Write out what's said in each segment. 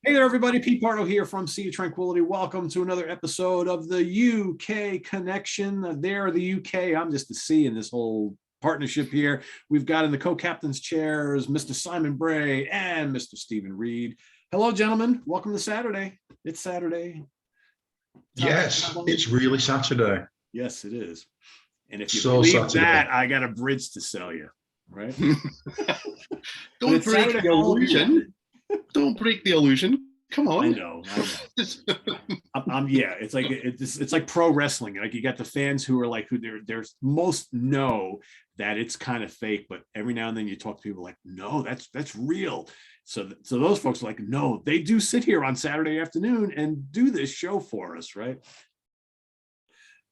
Hey there, everybody. Pete Pardo here from Sea of Tranquility. Welcome to another episode of the UK Connection. They're the UK. I'm just the C in this whole partnership here. We've got in the co-captain's chairs Mr. Simon Bray and Mr. Steven Reid. Hello, gentlemen. Welcome to Saturday. It's Saturday. Yes, it's really Saturday. Yes, it is. And if you believe that, I got a bridge to sell you, right? Don't break the illusion. Don't break the illusion. Come on. I know. Yeah, it's like pro wrestling. Like you got the fans who are like there's most know that it's kind of fake, but every now and then you talk to people like, no, that's real. So those folks are like, no, they do sit here on Saturday afternoon and do this show for us, right?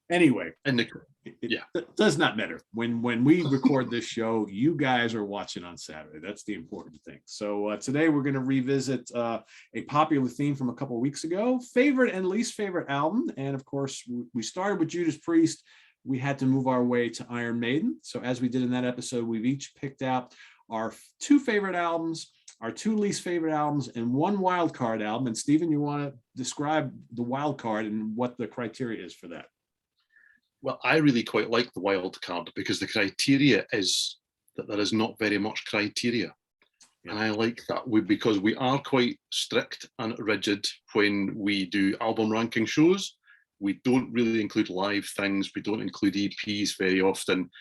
Anyway, it does not matter. When we record this show, you guys are watching on Saturday. That's the important thing. So today we're going to revisit a popular theme from a couple of weeks ago, favorite and least favorite album. And of course, we started with Judas Priest. We had to move our way to Iron Maiden. So as we did in that episode, we've each picked out our two favorite albums, our two least favorite albums, and one wild card album. And Steven, you want to describe the wild card and what the criteria is for that? Well, I really quite like the wild card because the criteria is that there is not very much criteria. Yeah. And I like that because we are quite strict and rigid when we do album ranking shows. We don't really include live things. We don't include EPs very often.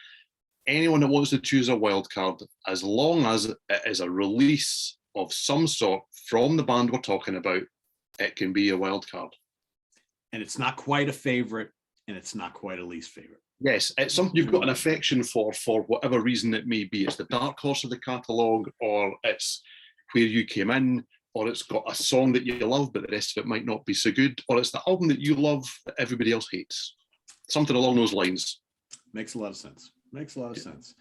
Anyone that wants to choose a wild card, as long as it is a release of some sort from the band we're talking about, it can be a wild card. And it's not quite a favorite. And it's not quite a least favorite. Yes, it's something you've got an affection for whatever reason it may be. It's the dark horse of the catalogue, or it's where you came in, or it's got a song that you love, but the rest of it might not be so good, or it's the album that you love that everybody else hates. Something along those lines. Makes a lot of sense. Makes a lot of sense.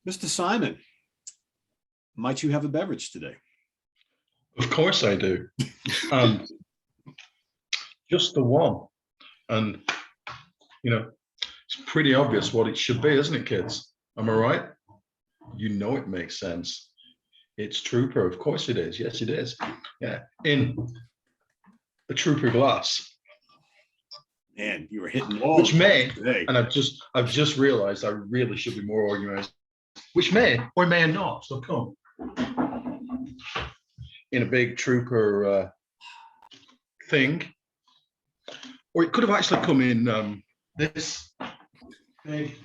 Mr. Simon, might you have a beverage today? Of course I do. Just the one. And you know, it's pretty obvious what it should be, isn't it, kids? Am I right? You know it makes sense. It's Trooper. Of course it is. Yes, it is. Yeah, in a Trooper glass. Man, you were hitting all which may, today. And I've just realized I really should be more organized. Which may or may not. So come in a big Trooper thing, or it could have actually come in. This big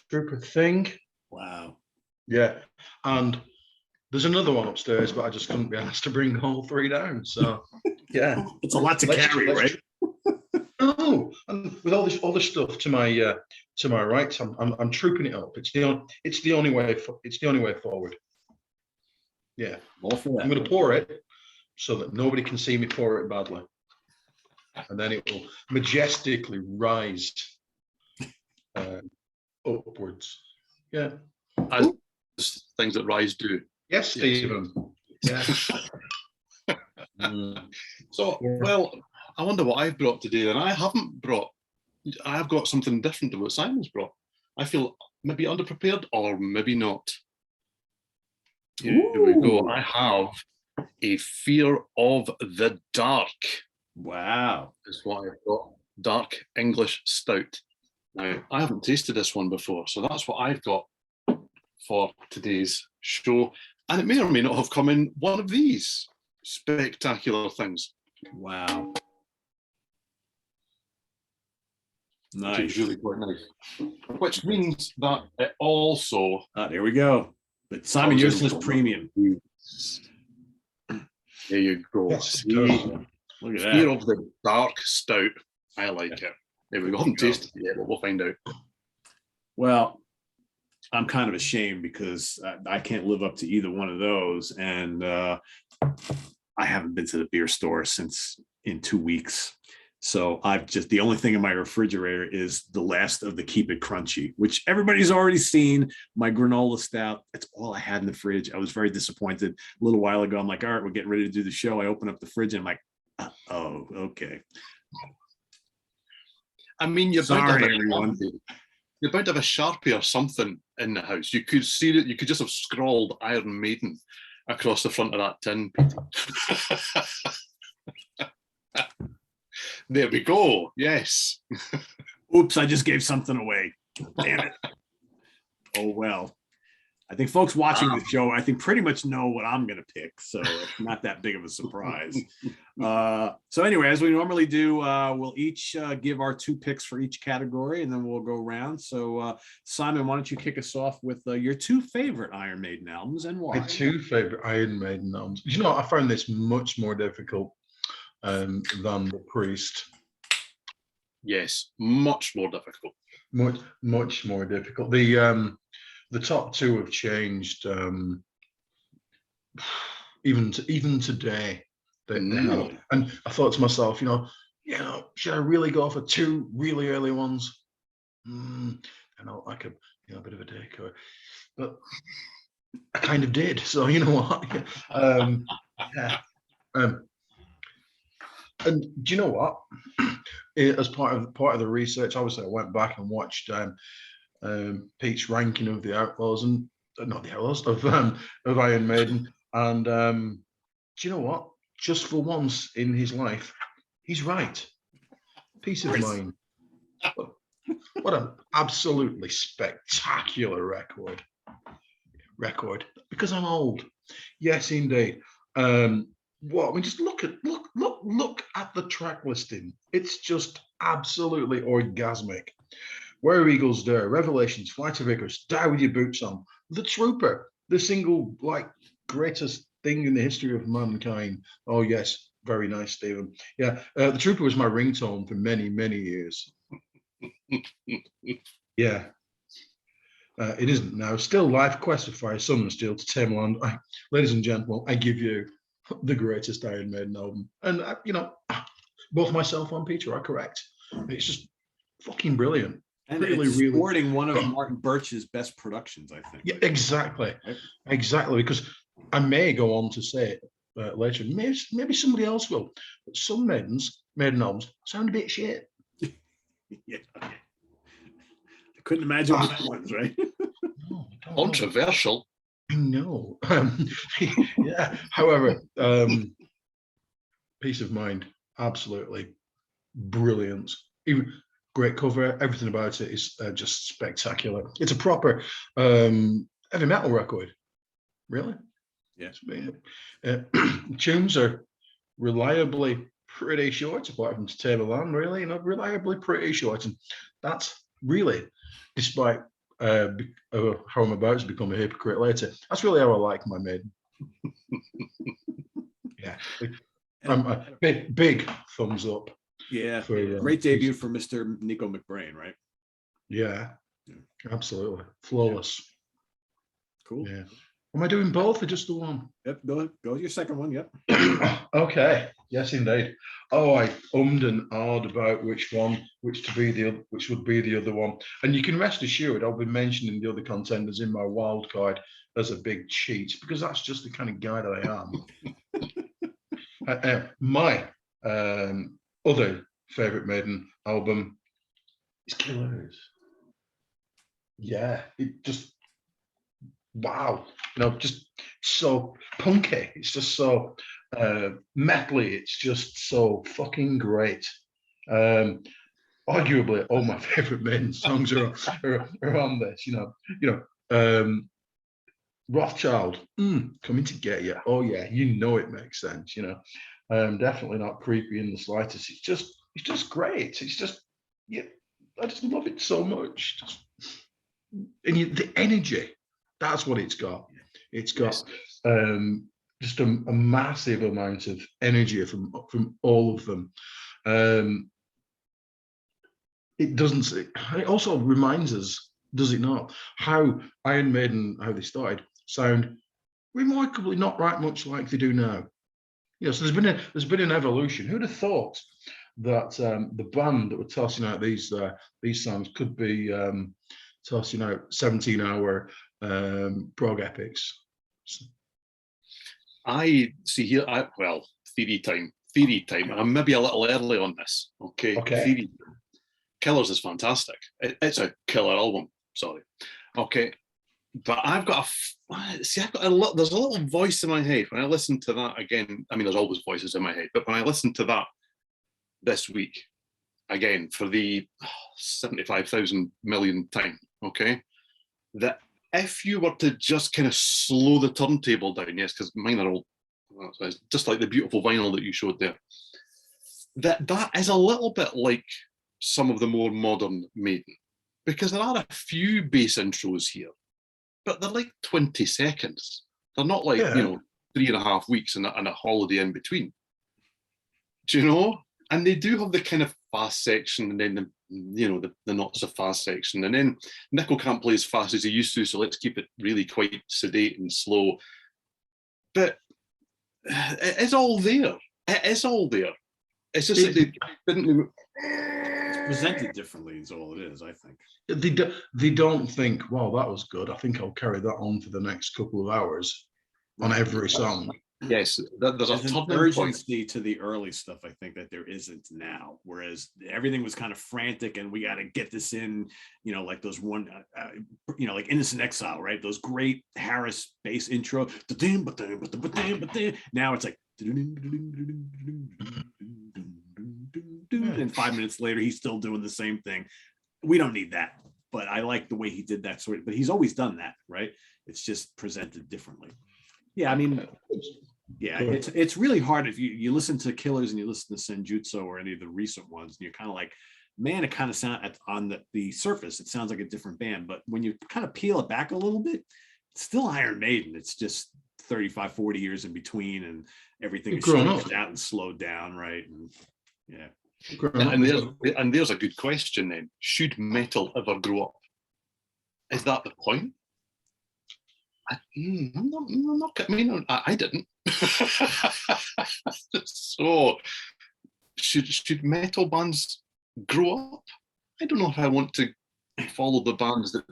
Trooper thing. Wow. Yeah. And there's another one upstairs, but I just couldn't be asked to bring all three down. So yeah. It's a lot to carry, right? Oh, and with all this stuff to my right, I'm trooping it up. It's the only way forward. Yeah. All for that. I'm gonna pour it so that nobody can see me pour it badly. And then it will majestically rise upwards. Yeah. As things that rise do. Yes, Stephen. Yes. So, well, I wonder what I've brought today. And I've got something different to what Simon's brought. I feel maybe underprepared or maybe not. Here we go. I have a Fear of the Dark. Wow. Is what I've got. Dark English Stout. Now, I haven't tasted this one before, so that's what I've got for today's show. And it may or may not have come in one of these spectacular things. Wow. Nice. Which is really quite nice. Which means that it also... there we go. But Simon, yours is premium. There you go. Yes, Look at that. Fear of the Dark Stout. I like it. There we go. I haven't tasted it yet, but we'll find out. Well, I'm kind of ashamed because I can't live up to either one of those. And I haven't been to the beer store since in 2 weeks. So the only thing in my refrigerator is the last of the Keep It Crunchy, which everybody's already seen. My granola stout. That's all I had in the fridge. I was very disappointed. A little while ago, I'm like, all right, we're getting ready to do the show. I open up the fridge and I'm like, oh, okay. I mean, you're Sorry, everyone. You're bound to have a Sharpie or something in the house. You could see that. You could just have scrawled Iron Maiden across the front of that tin, Pete. There we go. Yes. Oops, I just gave something away. Damn it. Oh, well. I think folks watching the show, I think pretty much know what I'm going to pick. So it's not that big of a surprise. So anyway, as we normally do, we'll each give our 2 picks for each category, and then we'll go around. So Simon, why don't you kick us off with your 2 favorite Iron Maiden albums and why? My 2 favorite Iron Maiden albums. You know, I found this much more difficult than The Priest. Yes, much more difficult. Much more difficult. The top 2 have changed. Even today, they have. And I thought to myself, should I really go for 2 really early ones? I know, like a bit of a dick, but I kind of did. So you know what? Yeah. And do you know what? As part of the research, obviously I went back and watched Pete's ranking of the Outlaws and not the Outlaws of Iron Maiden. And do you know what? Just for once in his life, he's right. Peace of mind. What an absolutely spectacular record. Because I'm old. Yes, indeed. Just look at the track listing. It's just absolutely orgasmic. Where Eagles Dare, Revelations, Flight of Icarus, Die With Your Boots On, The Trooper, the single greatest thing in the history of mankind. Oh yes, very nice, Stephen. Yeah, The Trooper was my ringtone for many years. Yeah. It isn't now. Still life, Quest for Fire, Sun and Steel to Tamerland. Ladies and gentlemen, I give you the greatest Iron Maiden album. And, both myself and Peter are correct. It's just fucking brilliant. And really, supporting one of Martin Birch's best productions, I think. Yeah, exactly. Exactly. Because I may go on to say it later. Maybe somebody else will. But some Maiden albums sound a bit shit. Yeah. I couldn't imagine which ones, right? No, controversial. I know. Yeah. However, Peace of Mind, absolutely brilliant. Even great cover. Everything about it is just spectacular. It's a proper heavy metal record. Really? Yeah. Tunes are reliably pretty short, apart from Tamerlan, really, reliably pretty short. And that's really, despite how I'm about to become a hypocrite later, that's really how I like my Maiden. Yeah. Big thumbs up. Yeah. Great debut for Mr. Nico McBrain, right? Yeah. Absolutely. Flawless. Cool. Yeah. Am I doing both or just the one? Yep, go with your second one, yep. Okay, yes indeed. Oh, I ummed and ahed about which would be the other one. And you can rest assured I'll be mentioning the other contenders in my wild card as a big cheat, because that's just the kind of guy that I am. My other favourite Maiden album is Killers. Yeah, it just, wow, just so punky. It's just so metally. It's just so fucking great. Arguably, all my favorite Maiden songs are on this. Rothschild, coming to get you. Oh yeah, it makes sense. Definitely not creepy in the slightest. It's just great. It's just, yeah, I just love it so much. And the energy. That's what it's got. It's got just a massive amount of energy from all of them. It also reminds us, does it not, how Iron Maiden, how they started, sound remarkably not right much like they do now. So there's been an evolution. Who'd have thought that the band that were tossing out these songs could be tossing out 17-hour prog epics? I see here. Theory time. I'm maybe a little early on this. Okay. Theory. Killers is fantastic. It's a killer album. Sorry. Okay. But I've got I've got a lot. There's a little voice in my head when I listen to that again. I mean, there's always voices in my head, but when I listen to that this week again for the 75,000 million time, okay, that if you were to just kind of slow the turntable down, yes, because mine are all just like the beautiful vinyl that you showed there. That is a little bit like some of the more modern Maiden, because there are a few bass intros here, but they're like 20 seconds. They're not like, 3.5 weeks and a holiday in between. Do you know? And they do have the kind of fast section and then the not so fast section. And then Nickel can't play as fast as he used to, so let's keep it really quite sedate and slow. But it's all there. It is all there. It's just that they didn't. It's presented differently is all it is, I think. They don't think, wow, that was good. I think I'll carry that on for the next couple of hours on every song. Yes, there's an urgency to the early stuff, I think, that there isn't now. Whereas everything was kind of frantic and we got to get this in, like those like Innocent Exile, right? Those great Harris bass intro. Now it's like, and 5 minutes later, he's still doing the same thing. We don't need that. But I like the way he did that sort of, but he's always done that, right? It's just presented differently. Yeah, I mean, yeah, it's really hard if you listen to Killers and you listen to Senjutsu or any of the recent ones, and you're kind of like, man, it kind of sounds on the surface, it sounds like a different band. But when you kind of peel it back a little bit, it's still Iron Maiden. It's just 35, 40 years in between, and everything is stretched out and slowed down, right? And yeah. And there's a good question then. Should metal ever grow up? Is that the point? I'm not, I mean, I didn't. So, should metal bands grow up? I don't know if I want to follow the bands that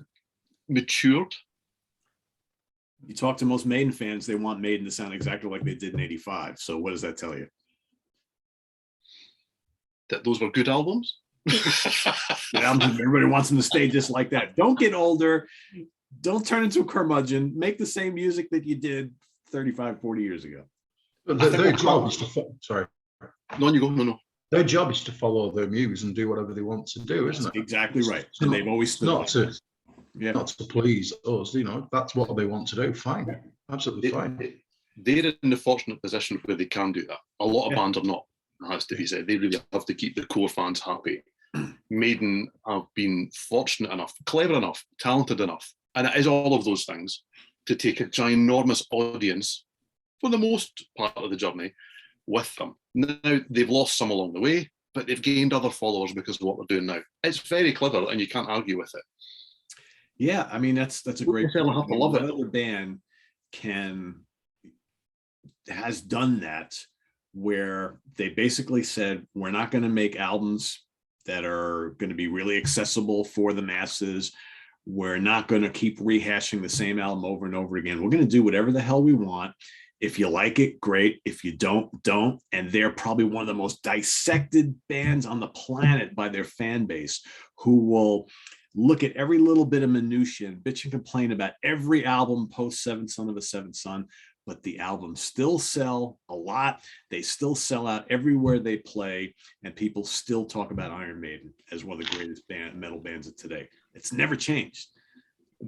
matured. You talk to most Maiden fans, they want Maiden to sound exactly like they did in '85. So what does that tell you? That those were good albums? Everybody wants them to stay just like that. Don't get older. Don't turn into a curmudgeon. Make the same music that you did 35, 40 years ago. But their job is to sorry. No, you go. No. Their job is to follow their muse and do whatever they want to do, isn't it? Exactly right. And they've always stood not to please us. That's what they want to do. Fine, absolutely fine. They're in the fortunate position where they can do that. A lot of bands are not. It has to be said. They really have to keep the core fans happy. Maiden have been fortunate enough, clever enough, talented enough, and it is all of those things to take a ginormous audience for the most part of the journey with them. Now, they've lost some along the way, but they've gained other followers because of what they're doing now. It's very clever, and you can't argue with it. Yeah, I mean, that's a great point. Have to love it. Another band has done that, where they basically said, we're not going to make albums that are going to be really accessible for the masses. We're not going to keep rehashing the same album over and over again. We're going to do whatever the hell we want. If you like it, great. If you don't. And they're probably one of the most dissected bands on the planet by their fan base, who will look at every little bit of minutia and bitch and complain about every album post Seventh Son of a Seventh Son. But the albums still sell a lot. They still sell out everywhere they play, and people still talk about Iron Maiden as one of the greatest metal bands of today. It's never changed.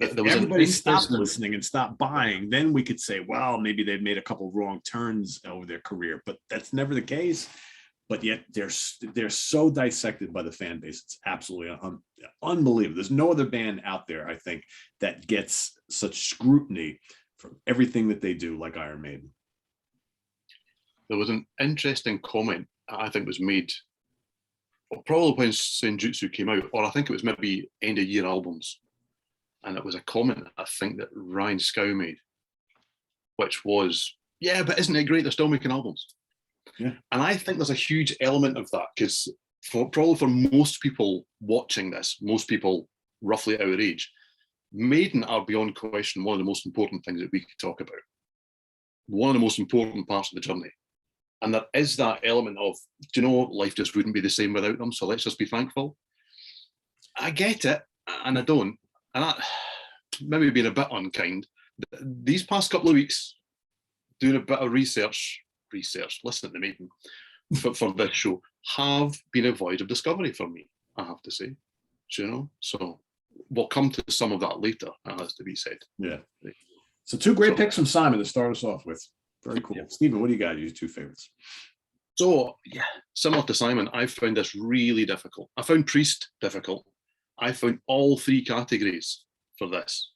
If everybody stopped listening and stopped buying, then we could say, well, maybe they've made a couple wrong turns over their career, but that's never the case. But yet they're so dissected by the fan base. It's absolutely unbelievable. There's no other band out there, I think, that gets such scrutiny from everything that they do like Iron Maiden. There was an interesting comment I think was made probably when Senjutsu came out, or I think it was maybe end of year albums. And it was a comment I think that Ryan Scow made, which was, yeah, but isn't it great they're still making albums? Yeah. And I think there's a huge element of that, because probably for most people watching this, most people roughly our age, Maiden are beyond question one of the most important things that we could talk about. One of the most important parts of the journey. And there is that element of, do you know, life just wouldn't be the same without them, so let's just be thankful. I get it, and I don't. And maybe being a bit unkind, these past couple of weeks, doing a bit of research, listening to Maiden for this show, have been a void of discovery for me, I have to say. You know, so we'll come to some of that later, it has to be said. Yeah. So two great picks from Simon to start us off with. Very cool. Yeah. Stephen, what do you got? Your two favorites? So, yeah, similar to Simon, I found this really difficult. I found Priest difficult. I found all three categories for this.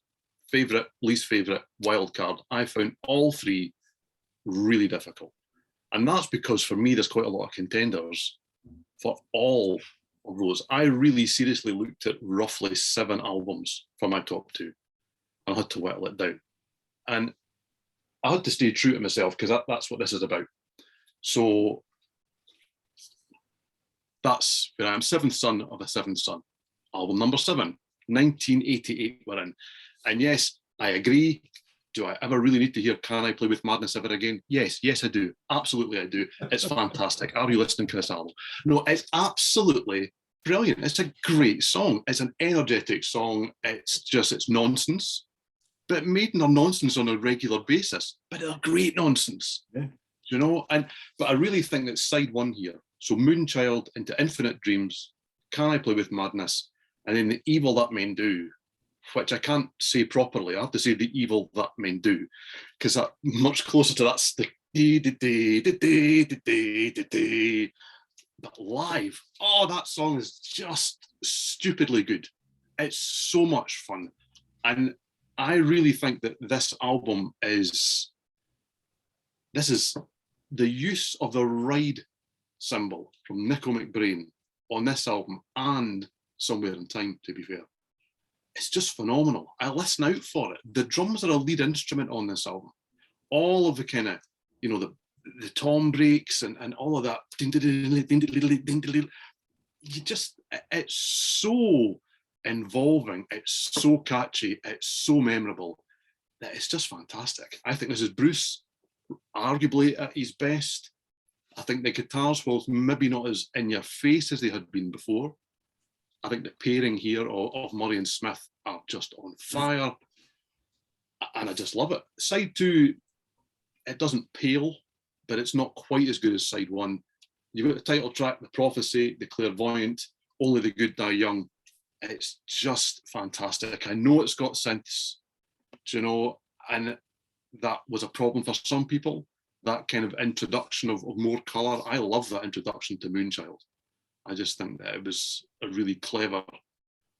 Favorite, least favorite, wild card. I found all three really difficult. And that's because for me, there's quite a lot of contenders for all of those. I really seriously looked at roughly 7 albums for my top 2. I had to whittle it down. And I had to stay true to myself because that's what this is about. So that's where I am, seventh son of a seventh son. Album number 7, 1988 we're in. And yes, I agree. Do I ever really need to hear Can I Play With Madness Ever Again? Yes, I do. Absolutely I do. It's fantastic. Are you listening to this album? No, it's absolutely brilliant. It's a great song. It's an energetic song. It's nonsense. But Maiden are nonsense on a regular basis, but they're great nonsense. Yeah. You know, but I really think that side 1 here, so Moonchild into Infinite Dreams, Can I Play With Madness, and then The Evil That Men Do, which I can't say properly. I have to say The Evil That Men Do, because that's much closer to that's the but live, oh, that song is just stupidly good. It's so much fun. And I really think that this album is the use of the ride symbol from Nico McBrain on this album and Somewhere in Time, to be fair. It's just phenomenal. I listen out for it. The drums are a lead instrument on this album. All of the kind of, you know, the tom breaks and all of that. It's so involving, it's so catchy, it's so memorable that it's just fantastic. I think this is Bruce arguably at his best. I think the guitars, whilst maybe not as in your face as they had been before, I think the pairing here of Murray and Smith are just on fire, and I just love it. Side 2, it doesn't pale, but it's not quite as good as side 1. You've got the title track, The Prophecy, The Clairvoyant, Only the Good Die Young. It's just fantastic. I know it's got synths, you know, and that was a problem for some people, that kind of introduction of more colour. I love that introduction to Moonchild. I just think that it was a really clever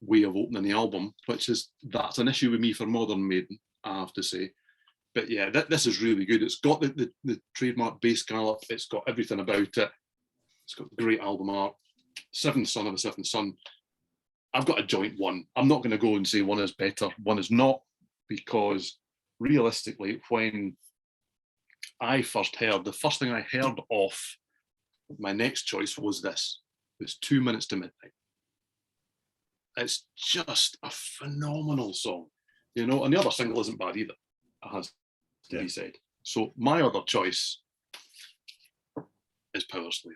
way of opening the album, that's an issue with me for modern Maiden, I have to say. But yeah, this is really good. It's got the trademark bass gallop. It's got everything about it. It's got great album art. Seventh son of a seventh son. I've got a joint one. I'm not going to go and say one is better, one is not, because realistically, when I first heard, the first thing I heard off my next choice was this. It was 2 Minutes to Midnight. It's just a phenomenal song, you know, and the other single isn't bad either, it has to be said. So my other choice is Power Slave.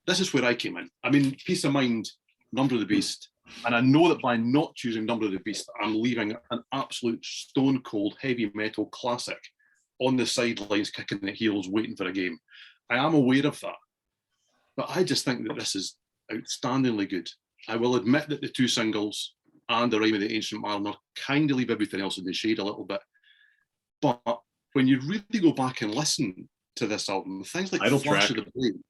This is where I came in. I mean, Peace of Mind, Number of the Beast, and I know that by not choosing Number of the Beast, I'm leaving an absolute stone cold heavy metal classic on the sidelines, kicking the heels, waiting for a game. I am aware of that, but I just think that this is outstandingly good. I will admit that the 2 singles and The Rime of the Ancient Mariner kind of leave everything else in the shade a little bit. But when you really go back and listen to this album, things like Flash of the Blade,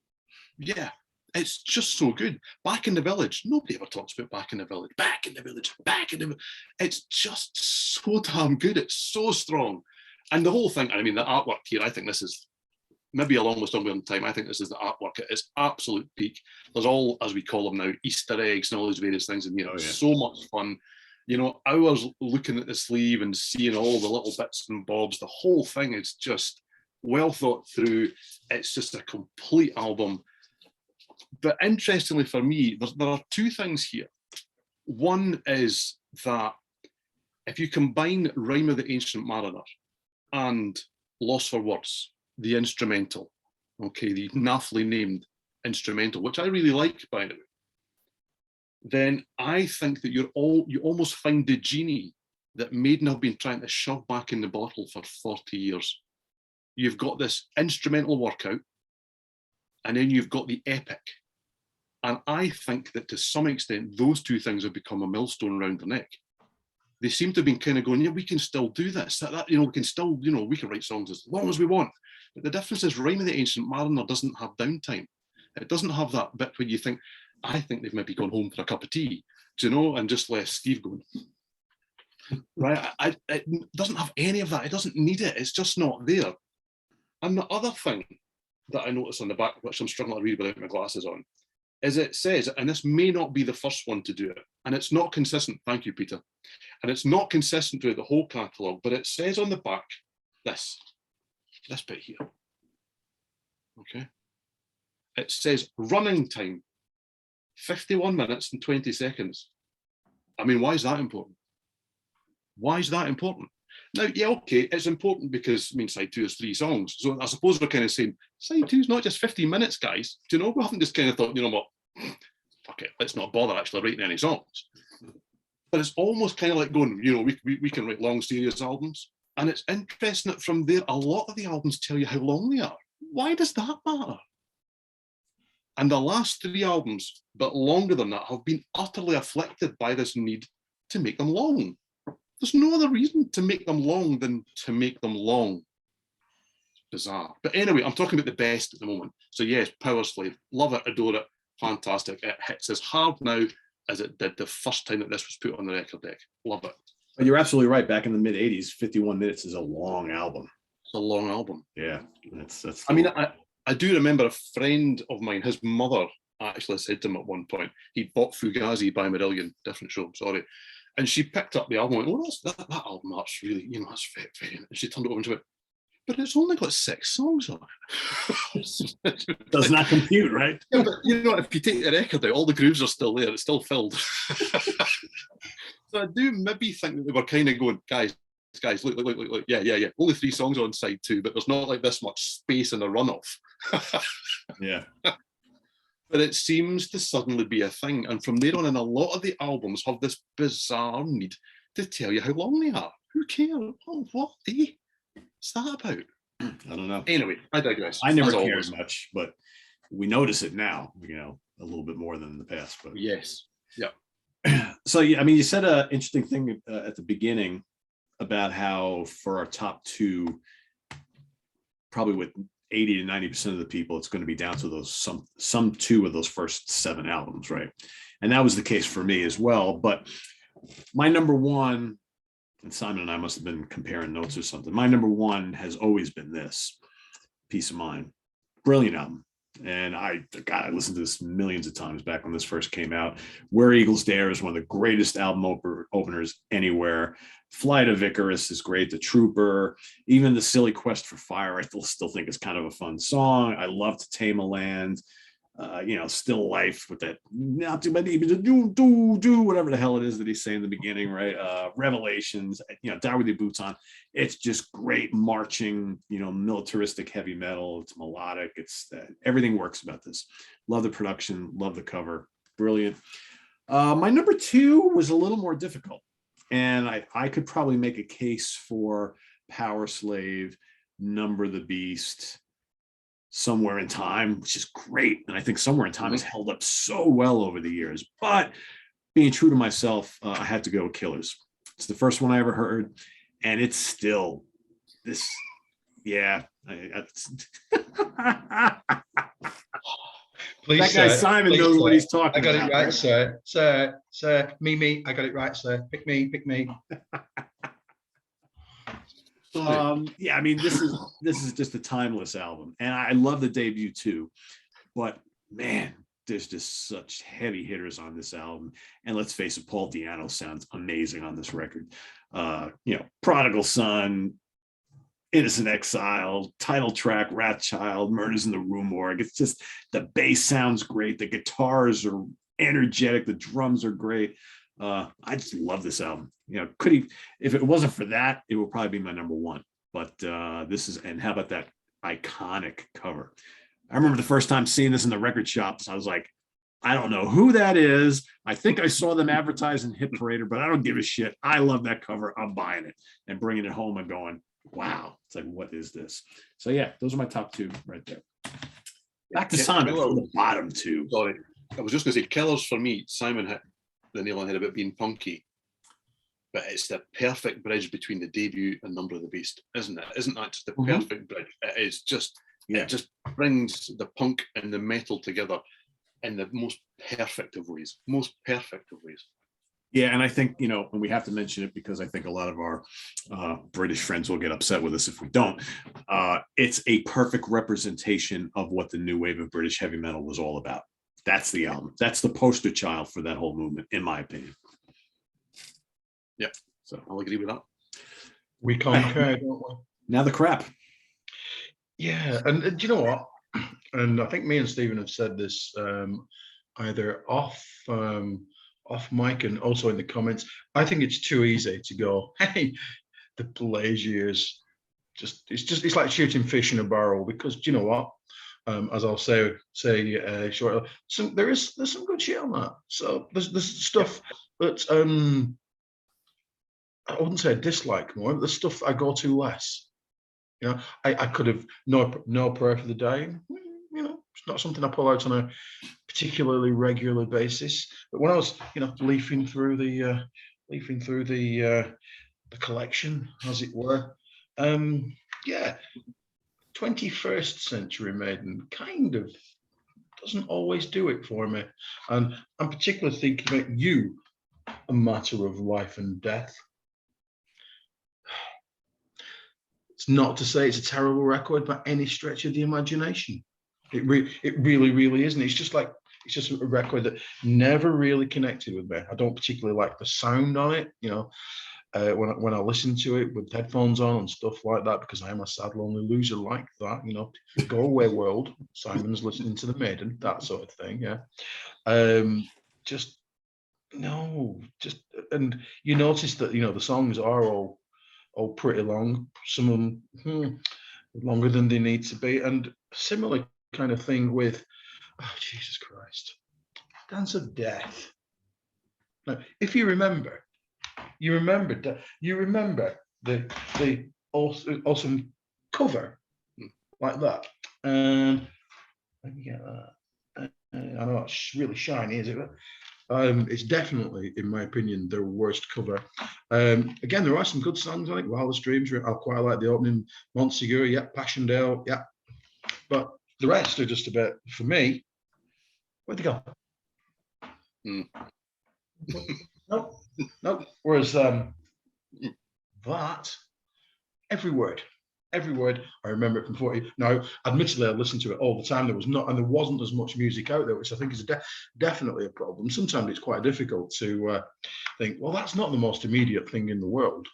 yeah, it's just so good. Back in the Village, nobody ever talks about Back in the Village. Back in the Village, Back in the Village. It's just so damn good. It's so strong. And the whole thing, I mean, the artwork here, I think this is maybe along with Somewhere in Time, I think this is the artwork at its absolute peak. There's all, as we call them now, Easter eggs and all these various things in here. It's so much fun. You know, hours looking at the sleeve and seeing all the little bits and bobs. The whole thing is just well thought through. It's just a complete album. But interestingly for me, there are 2 things here. One is that if you combine Rime of the Ancient Mariner and Lost for Words, the instrumental, okay, the naffily named instrumental, which I really like, by the way, then I think that you almost find the genie that Maiden have been trying to shove back in the bottle for 40 years. You've got this instrumental workout, and then you've got the epic. And I think that to some extent, those two things have become a millstone around their neck. They seem to have been kind of going, yeah, we can still do this. We can still, we can write songs as long as we want. But the difference is Rime of the Ancient Mariner doesn't have downtime. It doesn't have that bit where you think, I think they've maybe gone home for a cup of tea, and just left Steve going, right? It doesn't have any of that. It doesn't need it. It's just not there. And the other thing that I noticed on the back, which I'm struggling to read without my glasses on, is it says, and this may not be the first one to do it, and it's not consistent, thank you, Peter, and it's not consistent throughout the whole catalogue, but it says on the back, this bit here, okay? It says running time, 51 minutes and 20 seconds. I mean, why is that important? Why is that important? Now, yeah, okay, it's important because, side 2 is 3 songs. So I suppose we're kind of saying, side 2 is not just 50 minutes, guys. We haven't just kind of thought, what, fuck it, let's not bother actually writing any songs. But it's almost kind of like going, we can write long, serious albums. And it's interesting that from there, a lot of the albums tell you how long they are. Why does that matter? And the last 3 albums, but longer than that, have been utterly afflicted by this need to make them long. There's no other reason to make them long than to make them long. It's bizarre. But anyway, I'm talking about the best at the moment. So yes, Power Slave, love it, adore it, fantastic. It hits as hard now as it did the first time that this was put on the record deck. Love it. But you're absolutely right. Back in the mid 80s, 51 minutes is a long album. It's a long album. Yeah. That's I do remember a friend of mine, his mother actually said to him at one point, he bought Fugazi by Marillion, different show, sorry. And she picked up the album and went, oh, that album, that's really, that's very, very, and she turned it over and she went, but it's only got 6 songs on it. Does not compute, right? Yeah, but if you take the record out, all the grooves are still there, it's still filled. So I do maybe think that they were kind of going, guys, look, yeah. Only 3 songs on side 2, but there's not like this much space in the runoff. Yeah. But it seems to suddenly be a thing. And from there on in, a lot of the albums have this bizarre need to tell you how long they are. Who cares? Oh, what? What's that about? I don't know. Anyway, I digress. I never cared much, but we notice it now, a little bit more than in the past. But yes. Yeah. So, you said an interesting thing at the beginning about how for our top 2, probably with 80 to 90% of the people, it's going to be down to those some 2 of those first 7 albums, right? And that was the case for me as well. But my number 1, and Simon and I must have been comparing notes or something. My number 1 has always been this, Peace of Mind. Brilliant album. And I listened to this millions of times back when this first came out. Where Eagles Dare is one of the greatest album openers anywhere. Flight of Icarus is great. The Trooper, even the Silly Quest for Fire, I still think is kind of a fun song. I love To Tame a Land. Still Life with that not too many do whatever the hell it is that he's saying in the beginning, right? Revelations, Die With Your Boots On. It's just great marching, militaristic heavy metal. It's melodic. It's everything works about this. Love the production, love the cover, brilliant. My number 2 was a little more difficult, and I could probably make a case for Power Slave, Number the Beast, Somewhere in Time, which is great. And I think Somewhere in Time has held up so well over the years. But being true to myself, I had to go with Killers. It's the first one I ever heard. And it's still this, yeah. Please, that guy sir, Simon please, knows sir. what he's talking I got about. it right, sir. Sir, me. I got it right, sir. Pick me. This is just a timeless album, and I love the debut too. But man, there's just such heavy hitters on this album. And let's face it, Paul Di'Anno sounds amazing on this record. Prodigal Son, Innocent Exile, title track, Wrathchild, Murders in the Rue Morgue. It's just the bass sounds great. The guitars are energetic. The drums are great. I just love this album. If it wasn't for that, it would probably be my number 1. But and how about that iconic cover? I remember the first time seeing this in the record shops, I was like, I don't know who that is. I think I saw them advertise in Hit Parader, but I don't give a shit. I love that cover. I'm buying it and bringing it home and going, wow. It's like, what is this? So yeah, those are my top two right there. Back to Simon for the bottom two. Sorry, I was just going to say Killers for me. Simon hit the nail on the head about being punky, but it's the perfect bridge between the debut and Number of the Beast, isn't it? Isn't that just the perfect bridge? It is just, it just brings the punk and the metal together in the most perfect of ways. Yeah, and I think, you know, and we have to mention it because I think a lot of our British friends will get upset with us if we don't. It's a perfect representation of what the new wave of British heavy metal was all about. That's the album. That's the poster child for that whole movement, in my opinion. Yep, so I'll agree with that. We concur, don't we? Now the crap. Yeah, and do you know what? And I think me and Stephen have said this either off mic and also in the comments. I think it's too easy to go, hey, the Blaze years, it's like shooting fish in a barrel, because do you know what? As I'll say shortly, there's some good shit on that. So there's stuff that I wouldn't say I dislike more, but there's stuff I go to less. You know, I could have no Prayer for the Dying. You know, it's not something I pull out on a particularly regular basis. But when I was, you know, leafing through the collection, as it were, yeah, 21st Century Maiden kind of doesn't always do it for me, and I'm particularly thinking about You, A Matter of Life and Death. It's not to say it's a terrible record by any stretch of the imagination. It really isn't. It's just a record that never really connected with me. I don't particularly like the sound on it, you know, when I listen to it with headphones on and stuff like that, because I am a sad, lonely loser like that, you know. Go away, world. Simon's listening to the Maiden, that sort of thing, yeah. And you notice that, you know, the songs are all pretty long, some of them longer than they need to be, and similar kind of thing with, oh Jesus Christ, Dance of Death. Now, if you remember the awesome cover like that. Let me get that. I know it's really shiny, is it? It's definitely, in my opinion, their worst cover. Again, there are some good songs on it. Wildest Dreams, I quite like the opening. Montsegur, yeah. Passchendaele, yeah. But the rest are just a bit, for me, where'd they go? No. Whereas that, every word, I remember it from 40. Now, admittedly, I listened to it all the time. There wasn't as much music out there, which I think is definitely a problem. Sometimes it's quite difficult to think, well, that's not the most immediate thing in the world.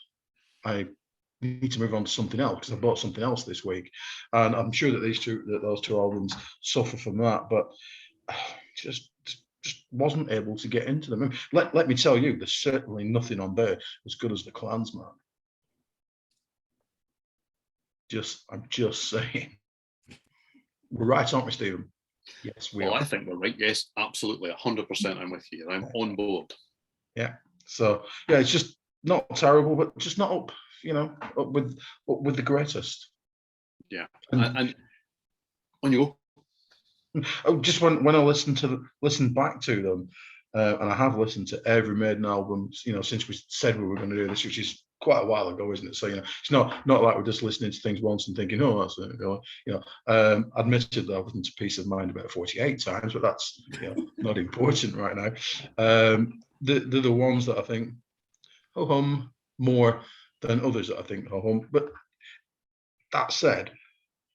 I need to move on to something else because I bought something else this week, and I'm sure that those two albums suffer from that. But just wasn't able to get into them. Let me tell you, there's certainly nothing on there as good as The Klansman. I'm just saying. We're right, aren't we, Stephen? Yes, we are. I think we're right. Yes, absolutely. 100% I'm with you. I'm on board. Yeah. So, yeah, it's just not terrible, but just not up, you know, up with the greatest. Yeah. And on you go. Oh, just when I listen back to them, and I have listened to every Maiden album, you know, since we said we were going to do this, which is quite a while ago, isn't it? So, you know, it's not like we're just listening to things once and thinking, oh, that's it. You know, admittedly, I've listened to Peace of Mind about 48 times, but that's, you know, not important right now. They're the ones that I think ho hum more than others that I think ho hum. But that said,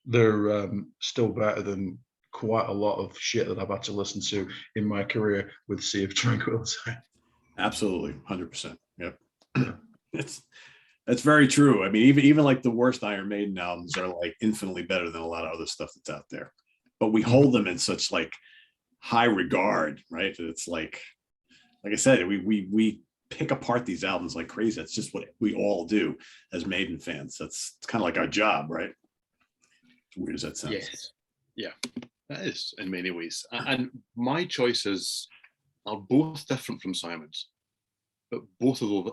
they're still better than quite a lot of shit that I've had to listen to in my career with Sea of Tranquility. Absolutely, 100%. Yep. That's very true. I mean, even like the worst Iron Maiden albums are like infinitely better than a lot of other stuff that's out there. But we hold them in such like high regard, right? It's like I said, we pick apart these albums like crazy. That's just what we all do as Maiden fans. It's kind of like our job, right? As weird as that sounds. Yes. Yeah. It is in many ways. And my choices are both different from Simon's, but both of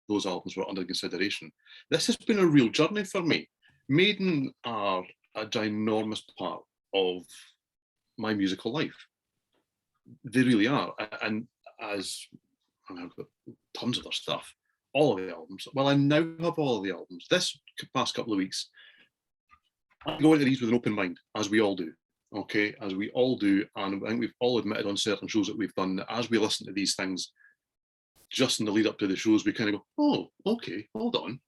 those albums were under consideration. This has been a real journey for me. Maiden are a ginormous part of my musical life. They really are. And as I've got tons of other stuff, all of the albums. Well, I now have all of the albums. This past couple of weeks, I go into these with an open mind, as we all do. Okay, as we all do, and I think we've all admitted on certain shows that we've done that as we listen to these things, just in the lead up to the shows, we kind of go, oh, okay, hold on,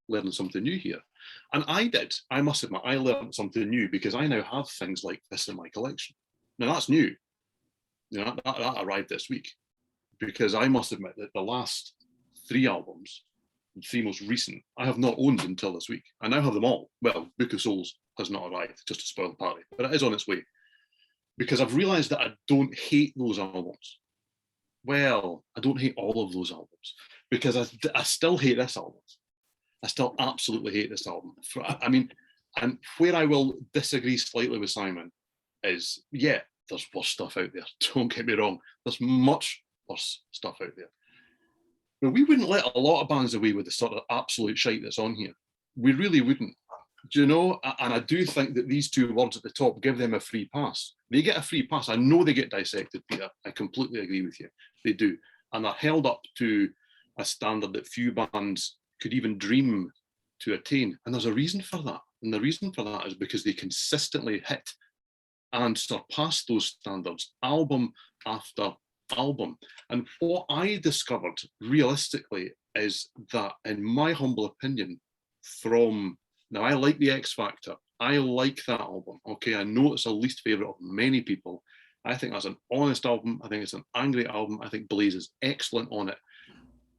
learning something new here. And I must admit, I learned something new because I now have things like this in my collection. Now that's new. You know, that arrived this week, because I must admit that the last 3 albums, the 3 most recent, I have not owned until this week. I now have them all. Well, Book of Souls has not arrived, just to spoil the party, but it is on its way, because I've realized that I don't hate those albums. Well, I don't hate all of those albums, because I still hate this album. I still absolutely hate this album. I mean, and where I will disagree slightly with Simon is, yeah, there's worse stuff out there. Don't get me wrong. There's much worse stuff out there. But we wouldn't let a lot of bands away with the sort of absolute shite that's on here. We really wouldn't. Do you know? And I do think that these 2 words at the top give them a free pass. They get a free pass. I know they get dissected, Peter. I completely agree with you. They do. And they're held up to a standard that few bands could even dream to attain. And there's a reason for that. And the reason for that is because they consistently hit and surpass those standards, album after album. And what I discovered realistically is that, in my humble opinion, now I like the X Factor. I like that album. Okay, I know it's a least favorite of many people. I think that's an honest album. I think it's an angry album. I think Blaze is excellent on it.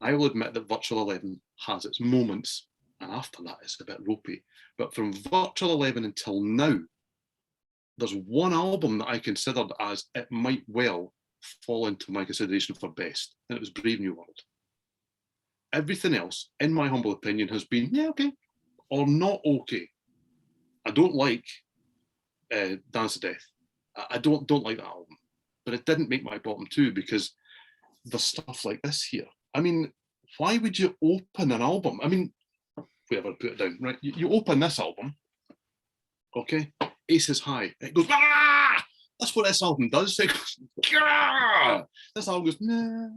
I will admit that Virtual 11 has its moments, and after that it's a bit ropey. But from Virtual 11 until now, there's one album that I considered as it might well fall into my consideration for best, and it was Brave New World. Everything else, in my humble opinion, has been, yeah, okay, or not okay. I don't like Dance to Death. I don't like that album, but it didn't make my bottom 2 because there's stuff like this here. I mean, why would you open an album? I mean, whoever put it down, right? You open this album, okay? Aces High. It goes, ah! That's what this album does. It goes, ah! This album goes, nah.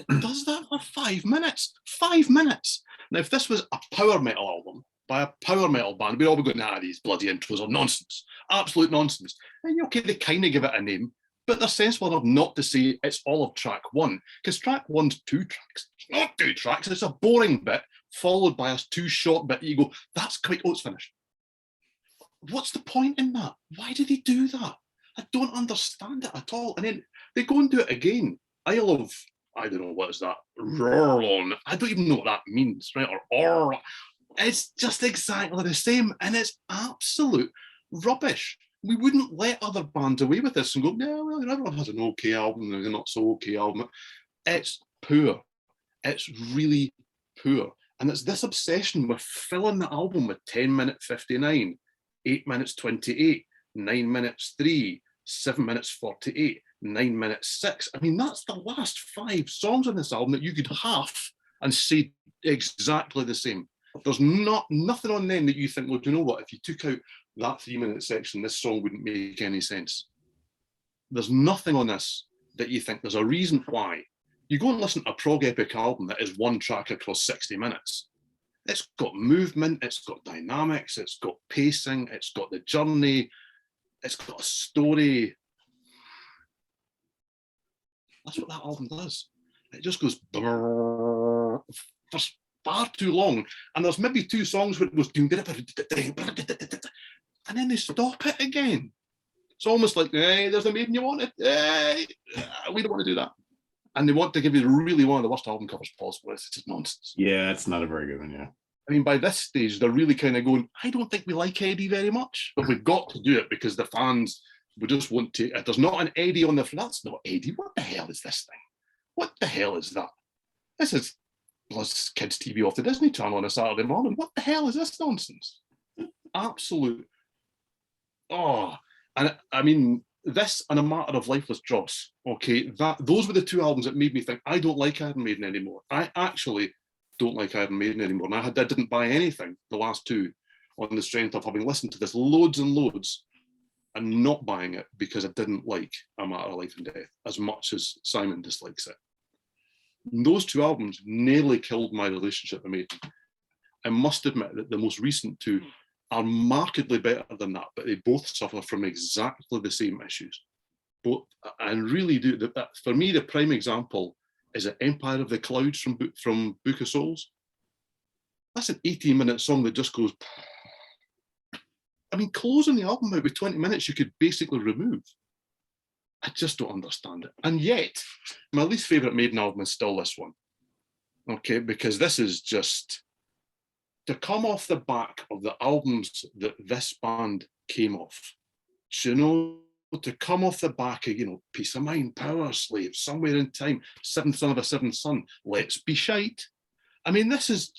It does that for 5 minutes. 5 minutes. Now, if this was a power metal album by a power metal band, we'd all be going, nah, these bloody intros are nonsense. Absolute nonsense. And okay, they kind of give it a name, but they're sensible enough not to say it's all of track 1, because track 1's 2 tracks. It's not 2 tracks, it's a boring bit followed by a 2 short bit. You go, that's quick, oh, it's finished. What's the point in that? Why did they do that? I don't understand it at all. And then they go and do it again. I don't know, what is that? Roar. I don't even know what that means, right? Or it's just exactly the same, and it's absolute rubbish. We wouldn't let other bands away with this and go, yeah, well, everyone has an okay album and a not so okay album. It's poor. It's really poor. And it's this obsession with filling the album with 10 minute 59, 8 minutes 28, 9 minutes 3, 7 minutes 48, 9 minutes 6. I mean, that's the last 5 songs on this album that you could half and say exactly the same. There's nothing on them that you think, well, do you know what? If you took out that 3-minute section, this song wouldn't make any sense. There's nothing on this that you think there's a reason why. You go and listen to a prog epic album that is 1 track across 60 minutes. It's got movement, it's got dynamics, it's got pacing, it's got the journey, it's got a story. That's what that album does. It just goes for far too long. And there's maybe 2 songs where it goes, and then they stop it again. It's almost like, hey, there's a Maiden you wanted. Hey, we don't want to do that. And they want to give you really one of the worst album covers possible. It's just nonsense. Yeah, it's not a very good one, yeah. I mean, by this stage, they're really kind of going, I don't think we like Eddie very much, but we've got to do it because the fans would just want to. If there's not an Eddie on the front, that's not Eddie. What the hell is this thing? What the hell is that? This is plus kids' TV off the Disney Channel on a Saturday morning. What the hell is this nonsense? Absolute. Oh, and I mean, this and A Matter of Lifeless Dross. Okay, those were the two albums that made me think I don't like Iron Maiden anymore. I actually don't like Iron Maiden anymore. And I didn't buy anything, the last two, on the strength of having listened to this loads and loads and not buying it because I didn't like A Matter of Life and Death as much as Simon dislikes it. Those two albums nearly killed my relationship with Maiden. I must admit that the most recent two are markedly better than that, but they both suffer from exactly the same issues. Both, and really do. For me, the prime example is an Empire of the Clouds from Book of Souls. That's an 18-minute song that just goes. I mean, closing the album out with 20 minutes, you could basically remove. I just don't understand it. And yet, my least favourite Maiden album is still this one. Okay, because this is just to come off the back of the albums that this band came off. Do you know, to come off the back of, Peace of Mind, Power Slave, Somewhere in Time, Seventh Son of a Seventh Son, Let's Be Shite. I mean, this is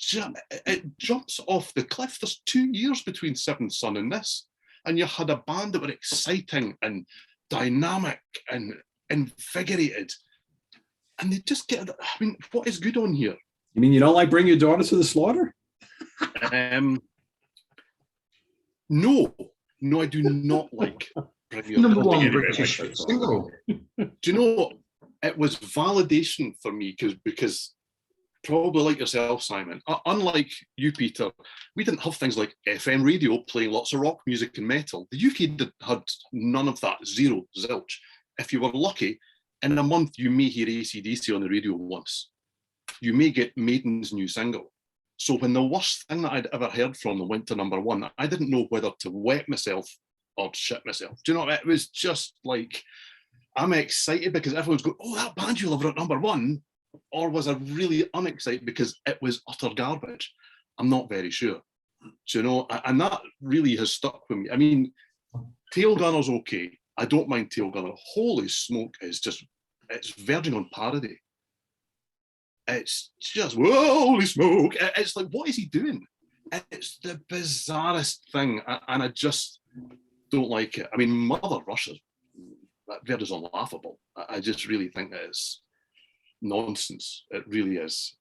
it jumps off the cliff. There's 2 years between Seventh Son and this. And you had a band that were exciting and dynamic and invigorated. And they just get, I mean, what is good on here? You mean you don't like Bring Your Daughter to the Slaughter? No, I do not like Bring Your Number Daughter. one British single. Do you know, it was validation for me because probably like yourself, Simon, unlike you, Peter, we didn't have things like FM radio playing lots of rock music and metal. The UK had none of that, zero, zilch. If you were lucky, in a month you may hear AC/DC on the radio once. You may get Maiden's new single. So when the worst thing that I'd ever heard from them went to number one, I didn't know whether to wet myself or shit myself. Do you know, it was just like, I'm excited because everyone's going, oh, that band you love are at number one. Or was I really unexcited because it was utter garbage? I'm not very sure. Do you know, and that really has stuck with me. I mean, Tail Gunner's okay. I don't mind Tail Gunner. Holy smoke, it's verging on parody. It's just, holy smoke. It's like, what is he doing? It's the bizarrest thing. And I just don't like it. I mean, Mother Russia, that verges on laughable. I just really think that it's nonsense. It really is.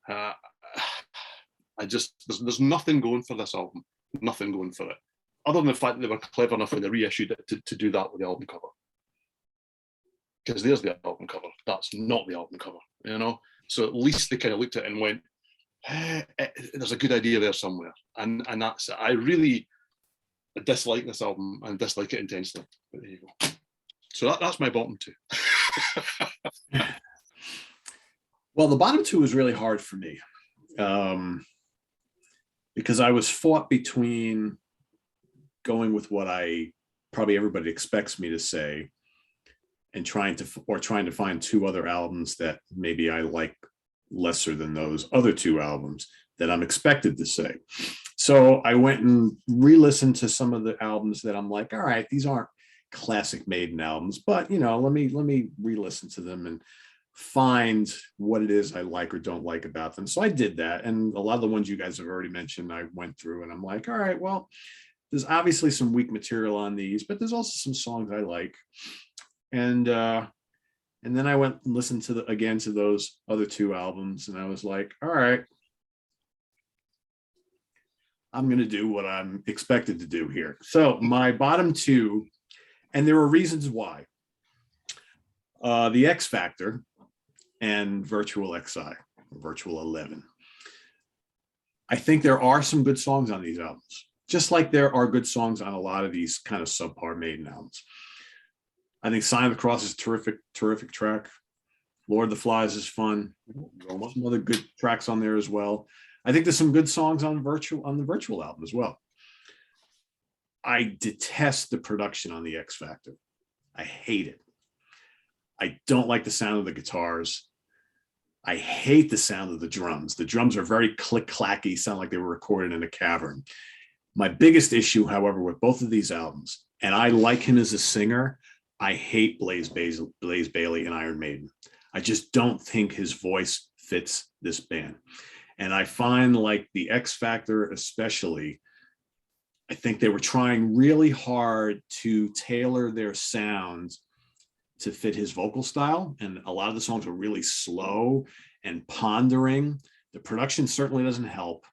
There's nothing going for this album. Nothing going for it. Other than the fact that they were clever enough when they reissued it to do that with the album cover. Because there's the album cover. That's not the album cover, So at least they kind of looked at it and went, there's a good idea there somewhere. And that's it. I really dislike this album and dislike it intensely. But there you go. So that's my bottom two. Well, the bottom two was really hard for me because I was fought between going with what probably everybody expects me to say and trying to find two other albums that maybe I like lesser than those other two albums that I'm expected to say. So I went and re-listened to some of the albums that I'm like, all right, these aren't classic Maiden albums, but let me re-listen to them and find what it is I like or don't like about them. So I did that. And a lot of the ones you guys have already mentioned, I went through and I'm like, all right, well, there's obviously some weak material on these, but there's also some songs I like. And then I went and listened to those other two albums. And I was like, all right, I'm going to do what I'm expected to do here. So my bottom two, and there are reasons why. The X Factor and Virtual XI, Virtual 11. I think there are some good songs on these albums, just like there are good songs on a lot of these kind of subpar Maiden albums. I think Sign of the Cross is a terrific track. Lord of the Flies is fun. Some other good tracks on there as well. I think there's some good songs on the Virtual album as well. I detest the production on the X Factor. I hate it. I don't like the sound of the guitars. I hate the sound of the drums. The drums are very click-clacky, sound like they were recorded in a cavern. My biggest issue, however, with both of these albums, and I like him as a singer, I hate Blaze Bayley in Iron Maiden. I just don't think his voice fits this band. And I find like the X Factor, especially, I think they were trying really hard to tailor their sound to fit his vocal style. And a lot of the songs were really slow and pondering. The production certainly doesn't help.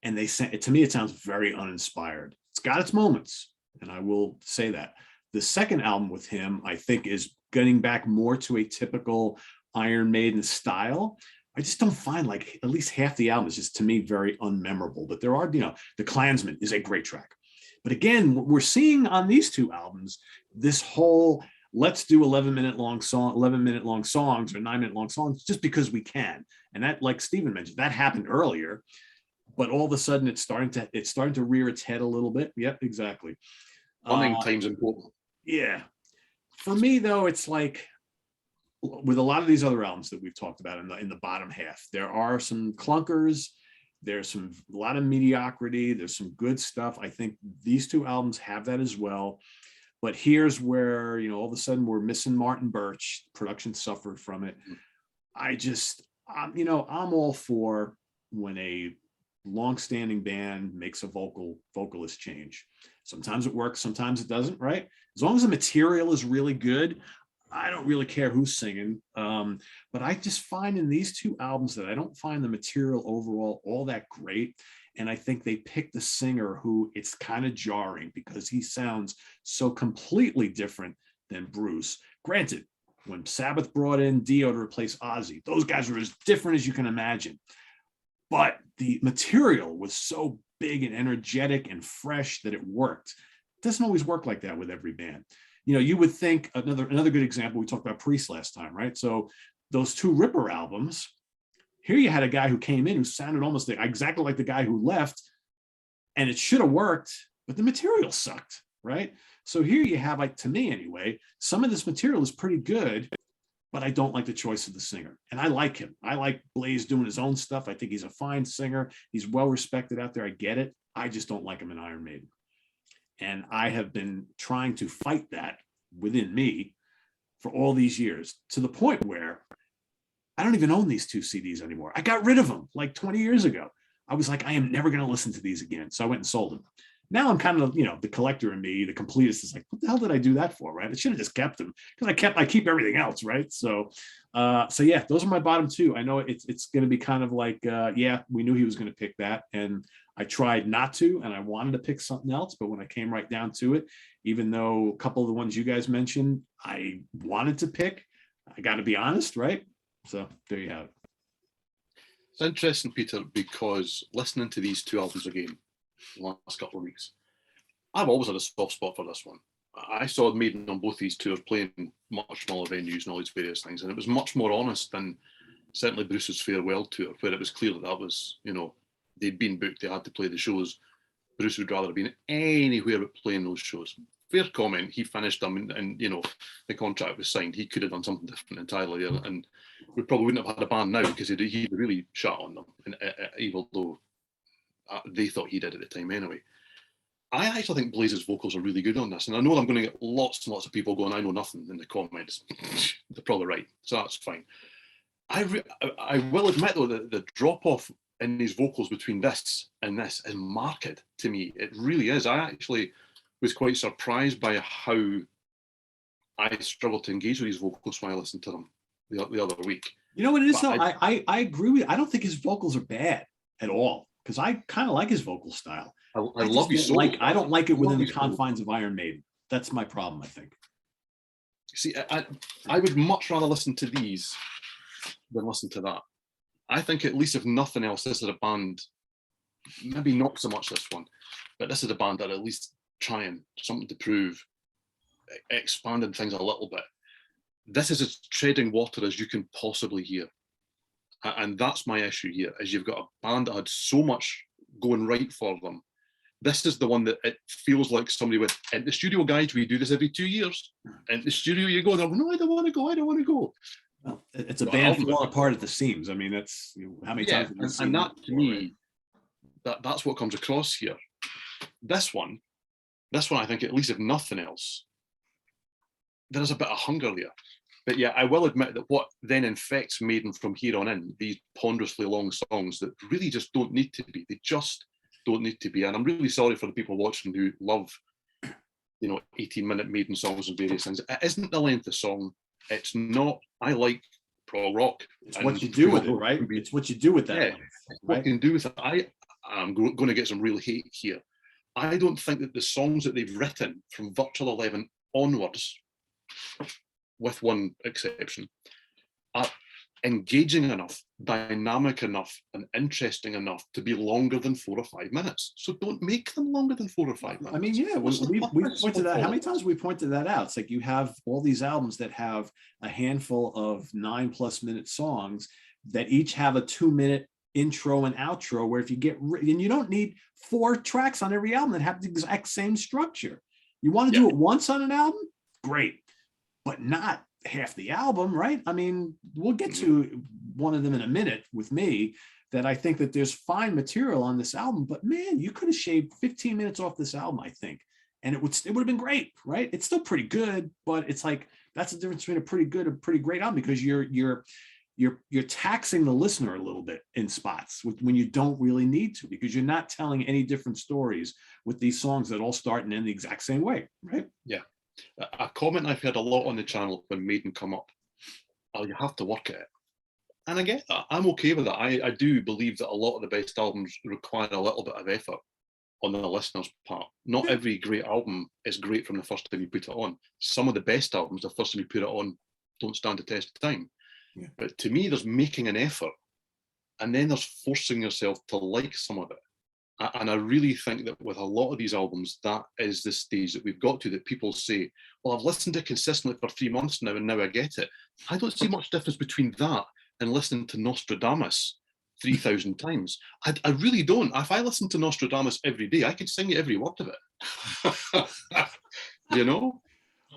And to me, it sounds very uninspired. It's got its moments, and I will say that. The second album with him, I think, is getting back more to a typical Iron Maiden style. I just don't find like at least half the album is just, to me, very unmemorable. But there are, The Klansman is a great track. But again, we're seeing on these two albums, this whole let's do 11-minute long songs or 9-minute long songs just because we can. And that, like Steven mentioned, that happened earlier, but all of a sudden it's starting to rear its head a little bit. Yep, exactly. Running time's important. Yeah. For me, though, it's like with a lot of these other albums that we've talked about in the bottom half, there are some clunkers. There's a lot of mediocrity. There's some good stuff. I think these two albums have that as well. But here's where, all of a sudden we're missing Martin Birch. Production suffered from it. I'm all for when a long-standing band makes a vocalist change. Sometimes it works, sometimes it doesn't, right? As long as the material is really good, I don't really care who's singing. But I just find in these two albums that I don't find the material overall all that great. And I think they picked the singer who it's kind of jarring because he sounds so completely different than Bruce. Granted, when Sabbath brought in Dio to replace Ozzy, those guys were as different as you can imagine. But the material was so big and energetic and fresh that it worked. It doesn't always work like that with every band. You would think another good example, we talked about Priest last time, right? So those two Ripper albums, here you had a guy who came in who sounded almost exactly like the guy who left, and it should have worked, but the material sucked, right? So here you have, like, to me anyway, some of this material is pretty good, but I don't like the choice of the singer. And I like him. I like Blaze doing his own stuff. I think he's a fine singer. He's well respected out there. I get it. I just don't like him in Iron Maiden. And I have been trying to fight that within me for all these years, to the point where I don't even own these two CDs anymore. I got rid of them like 20 years ago. I was like, I am never going to listen to these again. So I went and sold them. Now I'm kind of, the collector in me, the completist is like, what the hell did I do that for, right? I should have just kept them because I keep everything else, right? So yeah, those are my bottom two. I know it's going to be kind of like, we knew he was going to pick that, and I tried not to, and I wanted to pick something else, but when I came right down to it, even though a couple of the ones you guys mentioned, I wanted to pick, I got to be honest, right? So there you have it. It's interesting, Peter, because listening to these two albums again the last couple of weeks, I've always had a soft spot for this one. I saw Maiden on both these tours playing much smaller venues and all these various things, and it was much more honest than certainly Bruce's farewell tour, where it was clear that was, they'd been booked, they had to play the shows. Bruce would rather have been anywhere but playing those shows. Fair comment, he finished them and the contract was signed. He could have done something different entirely, and we probably wouldn't have had a band now because he'd really shot on them, and even though they thought he did at the time anyway. I actually think Blaze's vocals are really good on this, and I know I'm going to get lots and lots of people going, I know nothing in the comments. They're probably right, so that's fine. I will admit, though, that the drop-off in his vocals between this and this is marked to me. It really is. I actually was quite surprised by how I struggled to engage with his vocals when I listened to them the other week. You know what it is, though? I agree with you. I don't think his vocals are bad at all, because I kind of like his vocal style. I love you so much. I don't like it within the confines of Iron Maiden. That's my problem, I think. See, I would much rather listen to these than listen to that. I think, at least if nothing else, this is a band, maybe not so much this one, but this is a band that at least trying something to prove, expanding things a little bit. This is as treading water as you can possibly hear. And that's my issue here, is you've got a band that had so much going right for them. This is the one that it feels like somebody went, in the studio, guys, we do this every 2 years. In the studio, you go, and they're like, no, I don't want to go. Well, it's a band falling apart at the seams. I mean, that's how many times. Yeah, and that, to me, that's what comes across here. This one, I think, at least if nothing else, there's a bit of hunger there. But yeah, I will admit that what then infects Maiden from here on in, these ponderously long songs that really just don't need to be. They just don't need to be. And I'm really sorry for the people watching who love, 18-minute Maiden songs and various things. It isn't the length of song. It's not. I like prog rock. It's what you do with it, right? It's what you do with that. Yeah, length, what right? you can do with it. I'm going to get some real hate here. I don't think that the songs that they've written from Virtual 11 onwards, with one exception, are engaging enough, dynamic enough, and interesting enough to be longer than 4 or 5 minutes. So don't make them longer than 4 or 5 minutes. I mean, yeah, we pointed that. How many times we pointed that out? It's like you have all these albums that have a handful of 9+ minute songs that each have a 2-minute intro and outro, where if you get, and you don't need 4 tracks on every album that have the exact same structure. You want to do it once on an album? Great. But not half the album, right? I mean, we'll get to one of them in a minute with me, that I think that there's fine material on this album, but man, you could have shaved 15 minutes off this album, I think, and it would have been great, right? It's still pretty good, but it's like, that's the difference between a pretty good and pretty great album, because you're taxing the listener a little bit in spots when you don't really need to, because you're not telling any different stories with these songs that all start and end the exact same way, right? Yeah. A comment I've heard a lot on the channel when Maiden come up, oh, you have to work at it. And I get that. I'm okay with that. I do believe that a lot of the best albums require a little bit of effort on the listener's part. Not every great album is great from the first time you put it on. Some of the best albums, the first time you put it on, don't stand the test of time. Yeah. But to me, there's making an effort, and then there's forcing yourself to like some of it. And I really think that with a lot of these albums, that is the stage that we've got to, that people say, well, I've listened to it consistently for 3 months now, and now I get it. I don't see much difference between that and listening to Nostradamus 3,000 times. I really don't. If I listened to Nostradamus every day, I could sing you every word of it. You know?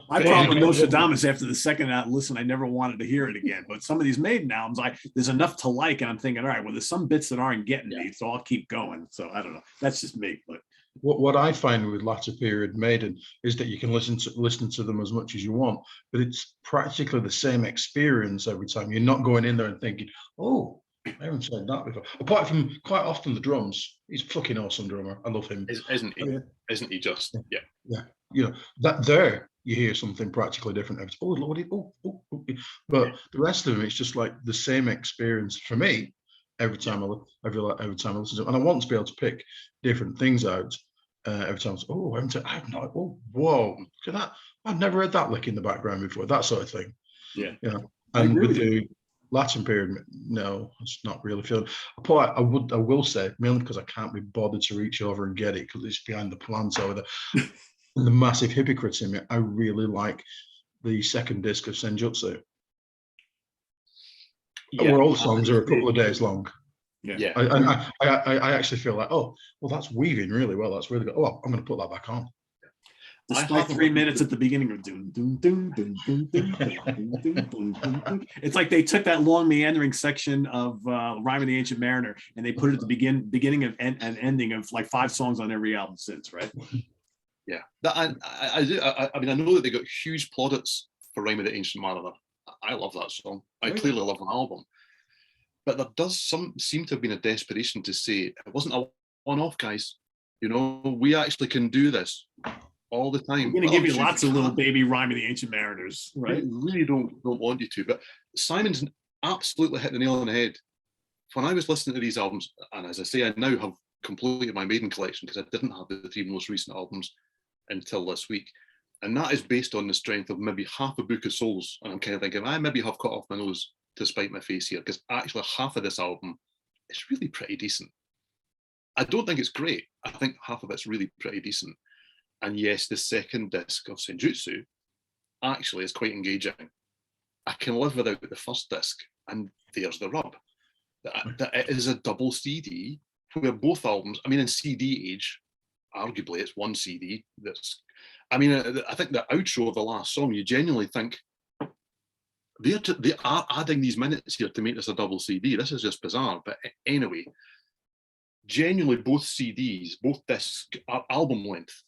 My problem with Nostradamus, after the second listen, I never wanted to hear it again. But some of these Maiden albums, there's enough to like, and I'm thinking, all right, well, there's some bits that aren't getting me, so I'll keep going. So I don't know. That's just me. But what I find with latter period Maiden is that you can listen to them as much as you want, but it's practically the same experience every time. You're not going in there and thinking, oh, I haven't said that before. Apart from quite often the drums, he's a fucking awesome drummer. I love him. Isn't he? Yeah. Isn't he just? Yeah. Yeah. You know, that there you hear something practically different. It's, oh Lordy, but the rest of them, it's just like the same experience for me every time I listen to them. And I want to be able to pick different things out every time. I've not. Oh, whoa! Look at that! I've never heard that lick in the background before. That sort of thing. Yeah. You know, and with the Latin period, no, it's not really feeling. I will say, mainly because I can't be bothered to reach over and get it because it's behind the plant over there. And the massive hypocrites in me. I really like the second disc of Senjutsu. Yeah. Where all the songs are a couple of days long. Yeah. I actually feel like, oh, well, that's weaving really well. That's really good. Oh, I'm going to put that back on. Despite 3 minutes at the beginning of doom, doom, doom, doom, doom, doom, doom, doom, doom, doom. It's like they took that long meandering section of Rhyme of the Ancient Mariner and they put it at the beginning of and ending of like 5 songs on every album since, right? Yeah, I do. I mean, I know that they got huge plaudits for Rhyme of the Ancient Mariner. I love that song. I clearly love an album. But there does seem to have been a desperation to say, it wasn't a one-off, guys. You know, we actually can do this all the time. We're going to give you lots of little baby Rhyme of the Ancient Mariners, right? I really don't want you to. But Simon's absolutely hit the nail on the head. When I was listening to these albums, and as I say, I now have completed my Maiden collection because I didn't have the 3 most recent albums until this week. And that is based on the strength of maybe half a Book of Souls. And I'm kind of thinking, I maybe have cut off my nose to spite my face here, because actually half of this album is really pretty decent. I don't think it's great. I think half of it's really pretty decent. And yes, the second disc of Senjutsu actually is quite engaging. I can live without the first disc, and there's the rub. That it is a double CD, where both albums, I mean, in CD age, arguably it's one CD. I think the outro of the last song, you genuinely think, they are adding these minutes here to make this a double CD. This is just bizarre. But anyway, genuinely both CDs, both discs are album length.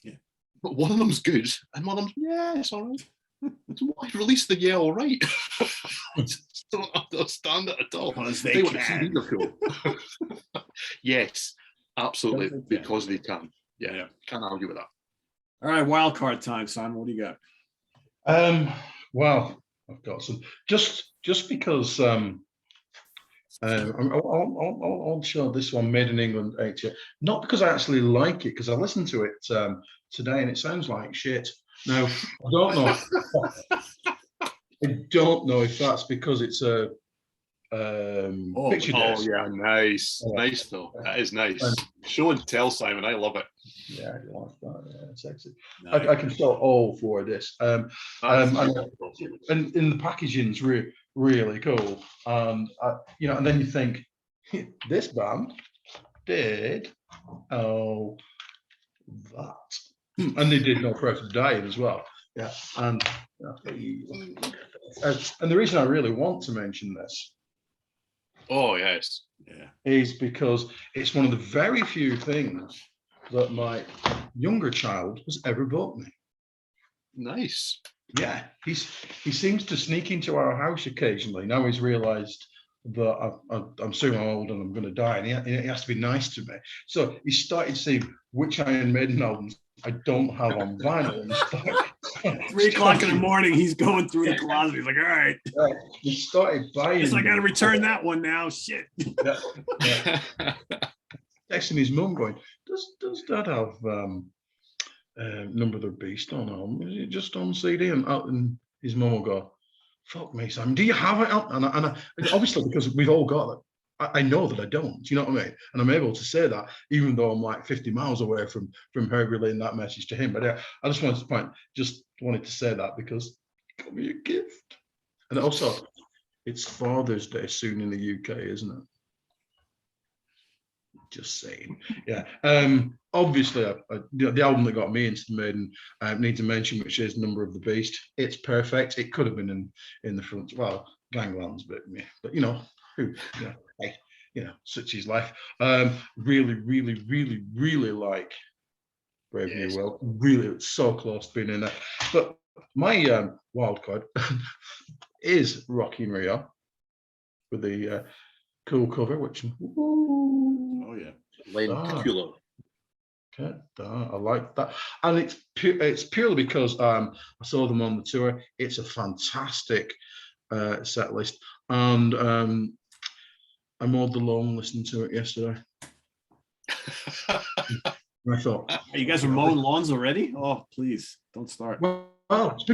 Yeah. But one of them's good and one of them's, yeah, it's all right. Why release the yell right? I just don't understand it at all. Because they want to see can. these are cool. Yes, absolutely, because they can. Yeah, can't argue with that. All right, wild card time, Simon. What do you got? Well, I've got some just because I'll show this one, Made in England 88. Not because I actually like it, because I listened to it today and it sounds like shit. Now I don't know. I don't know if that's because it's a picture disc. Yeah, nice, nice though. That is nice. Show and tell, Simon. I love it. Yeah, I like that. Yeah, it's sexy. Nice. I can show all for this. And in the packaging's really cool. And and then you think this band did that, and they did No Prayer for Dying as well. Yeah, and the reason I really want to mention this. Oh yes, yeah, is because it's one of the very few things that my younger child has ever bought me. Nice. Yeah, he seems to sneak into our house occasionally. Now he's realised that I'm soon old and I'm going to die, and he has to be nice to me. So he started seeing which Iron Maiden albums I don't have on vinyl. And 3 o'clock in the morning, he's going through the closet. He's like, all right. He started buying. Guess I got to return that one now. Shit. Yeah. Texting his mum going, does Dad have Number of the Beast on album? Is it just on CD? And his mum will go, fuck me, Sam, do you have it? And obviously, because we've all got it, I know that I don't, you know what I mean? And I'm able to say that, even though I'm like 50 miles away from her relaying that message to him. But I just wanted to say that because it got me a gift. And also, it's Father's Day soon in the UK, isn't it? Just saying. Yeah. Obviously, the album that got me into the Maiden, I need to mention, which is Number of the Beast. It's perfect. It could have been in the front. Well, Gangland's, but such is life. Really, really, really, really like Brave New World. Really, it's so close to being in there. But my wild card is Rocky in Rio with the cool cover, which lenticular. Okay, I like that, and it's purely because I saw them on the tour. It's a fantastic set list, and I mowed the lawn listening to it yesterday. And I thought, you guys are mowing lawns already? Oh, please don't start. Well, it's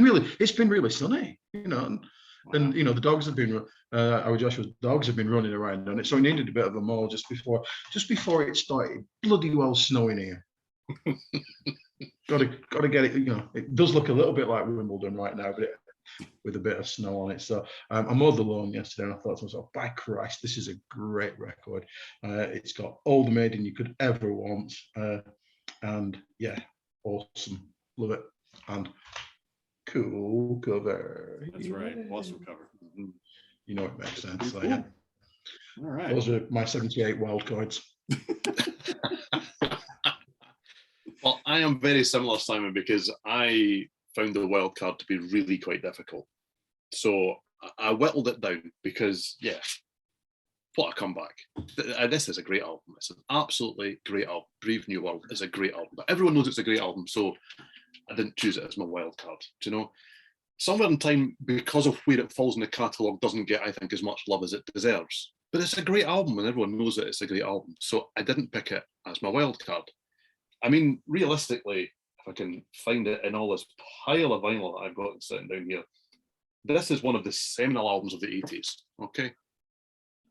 been really sunny, and the dogs have been our Joshua's dogs have been running around on it, so it needed a bit of a mow just before it started bloody well snowing here. got to get it. It does look a little bit like Wimbledon right now, but with a bit of snow on it. So I mowed the lawn yesterday, and I thought to myself, by Christ, this is a great record. It's got all the Maiden you could ever want, and yeah, awesome, love it, and cool cover. That's right, awesome cover. It makes sense. So, cool. yeah. All right, those are my 78 wild cards. Well, I am very similar, Simon, because I found the wild card to be really quite difficult. So I whittled it down because, what a comeback. This is a great album. It's an absolutely great album. Brave New World is a great album, but everyone knows it's a great album, so I didn't choose it as my wild card. Do you know? Somewhere in Time, because of where it falls in the catalogue, doesn't get, I think, as much love as it deserves. But it's a great album, and everyone knows that it's a great album. So I didn't pick it as my wild card. I mean, realistically, if I can find it in all this pile of vinyl that I've got sitting down here, this is one of the seminal albums of the 80s, okay?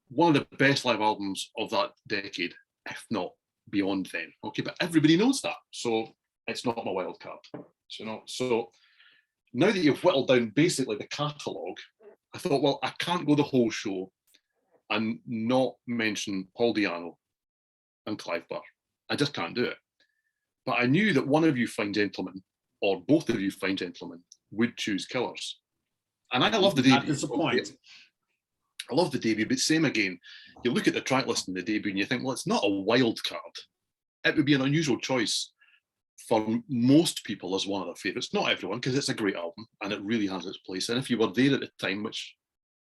One of the best live albums of that decade, if not beyond then, okay? But everybody knows that, so it's not my wild card, So now that you've whittled down basically the catalogue, I thought, well, I can't go the whole show and not mention Paul Di'Anno and Clive Burr. I just can't do it. But I knew that one of you fine gentlemen, or both of you fine gentlemen, would choose Killers. And I love the debut. Not disappointed. I love the debut, but same again. You look at the track list in the debut and you think, well, it's not a wild card. It would be an unusual choice. for most people is one of their favourites. Not everyone, because it's a great album and it really has its place. And if you were there at the time, which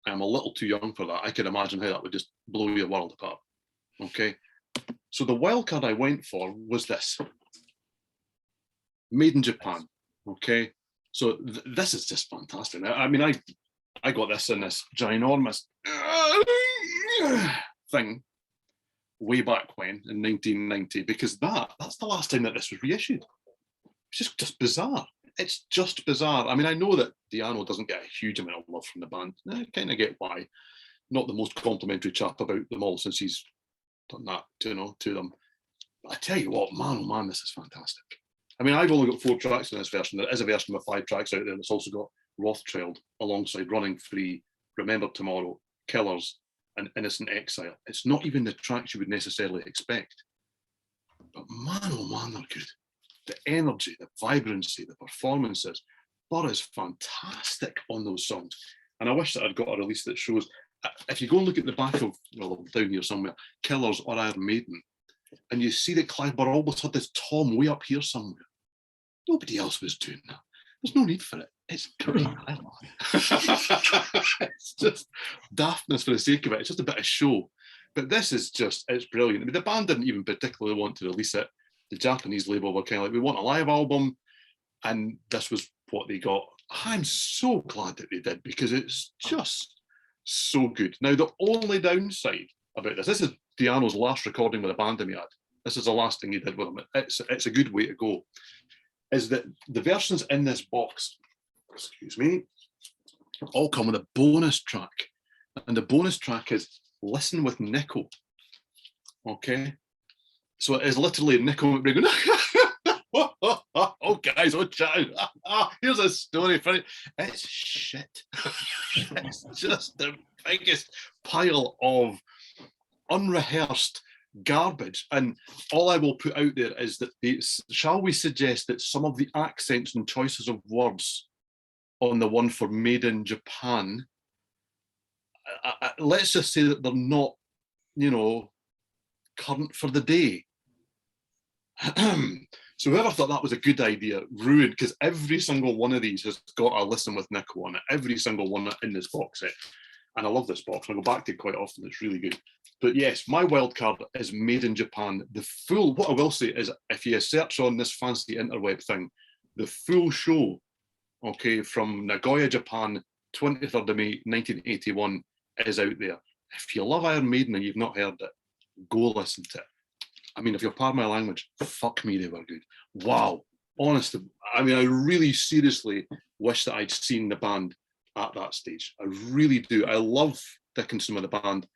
I'm a little too young for that, I can imagine how that would just blow your world apart. Okay. So the wild card I went for was this. Made in Japan. Okay. So this is just fantastic. I mean, I got this in this ginormous thing way back when in 1990, because that's the last time that this was reissued. It's just bizarre. It's just bizarre. I mean, I know that Di'Anno doesn't get a huge amount of love from the band. I kind of get why. Not the most complimentary chap about them all since he's done that, to them. But I tell you what, man, oh man, this is fantastic. I mean, I've only got 4 tracks in this version. There is a version with 5 tracks out there. It's also got Rothschild alongside Running Free, Remember Tomorrow, Killers, and Innocent Exile. It's not even the tracks you would necessarily expect. But man, oh man, they're good. The energy, the vibrancy, the performances. Burr is fantastic on those songs. And I wish that I'd got a release that shows, if you go and look at the back of, well, down here somewhere, Killers or Iron Maiden, and you see that Clive Burr almost had this tom way up here somewhere. Nobody else was doing that. There's no need for it. It's great. I love it. It's just daftness for the sake of it. It's just a bit of show. But this is just, it's brilliant. I mean, the band didn't even particularly want to release it. The Japanese label were kind of like, we want a live album. And this was what they got. I'm so glad that they did, because it's just so good. Now, the only downside about this is Di'Anno's last recording with a band he had. This is the last thing he did with them. It's a good way to go. Is that the versions in this box, excuse me, all come with a bonus track. And the bonus track is Listen with Nico. Okay? So it is literally Nico McBrae going, oh guys, oh chat. Here's a story for it. It's shit. It's just the biggest pile of unrehearsed garbage. And all I will put out there is that shall we suggest that some of the accents and choices of words on the one for Made in Japan, let's just say that they're not, current for the day. So whoever thought that was a good idea, ruined, because every single one of these has got a Listen with Nico on it, every single one in this box set. And I love this box. I go back to it quite often. It's really good. But yes, my wild card is Made in Japan. The full, what I will say is, if you search on this fancy interweb thing, the full show, okay, from Nagoya, Japan, 23rd of May, 1981, is out there. If you love Iron Maiden and you've not heard it, go listen to it. I mean, if you'll pardon my language, fuck me, they were good. Wow. Honestly, I mean, I really seriously wish that I'd seen the band at that stage. I really do. I love Dickinson with the band,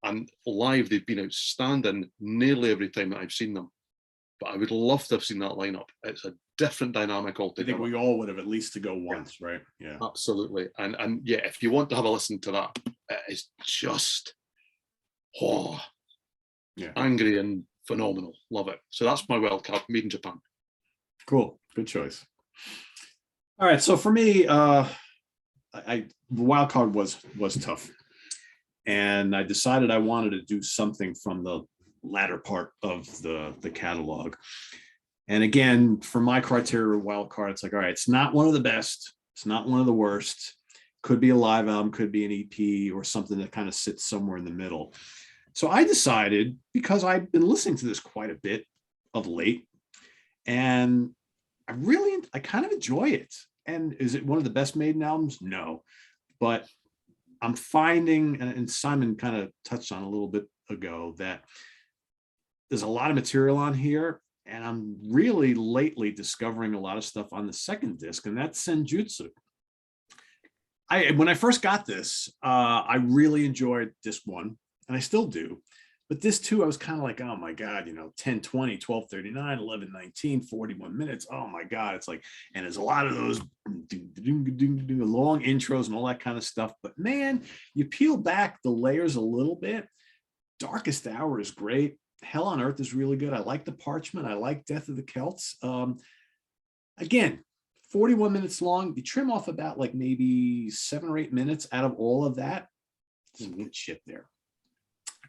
and live they've been outstanding nearly every time that I've seen them. But I would love to have seen that lineup. It's a different dynamic I altogether. think we all would have at least to go once, right? Yeah. Absolutely. And yeah, if you want to have a listen to that, it's just angry and phenomenal. Love it. So that's my wild card, Made in Japan. Cool. Good choice. All right. So for me, the wild card was tough. And I decided I wanted to do something from the latter part of the catalog. And again, for my criteria wild card, it's like, all right, it's not one of the best. It's not one of the worst. Could be a live album, could be an EP or something that kind of sits somewhere in the middle. So I decided, because I've been listening to this quite a bit of late, and I kind of enjoy it. And is it one of the best Maiden albums? No. But I'm finding, and Simon kind of touched on a little bit ago, that there's a lot of material on here, and I'm really lately discovering a lot of stuff on the second disc, and that's Senjutsu. When I first got this, I really enjoyed disc 1, and I still do. But this 2, I was kind of like, oh my God, 10, 20, 12, 39, 11, 19, 41 minutes. Oh my God. It's like, and there's a lot of those long intros and all that kind of stuff. But man, you peel back the layers a little bit. Darkest Hour is great. Hell on Earth is really good. I like The Parchment. I like Death of the Celts. Again, 41 minutes long. You trim off about like maybe 7 or 8 minutes out of all of that. There's some good shit there.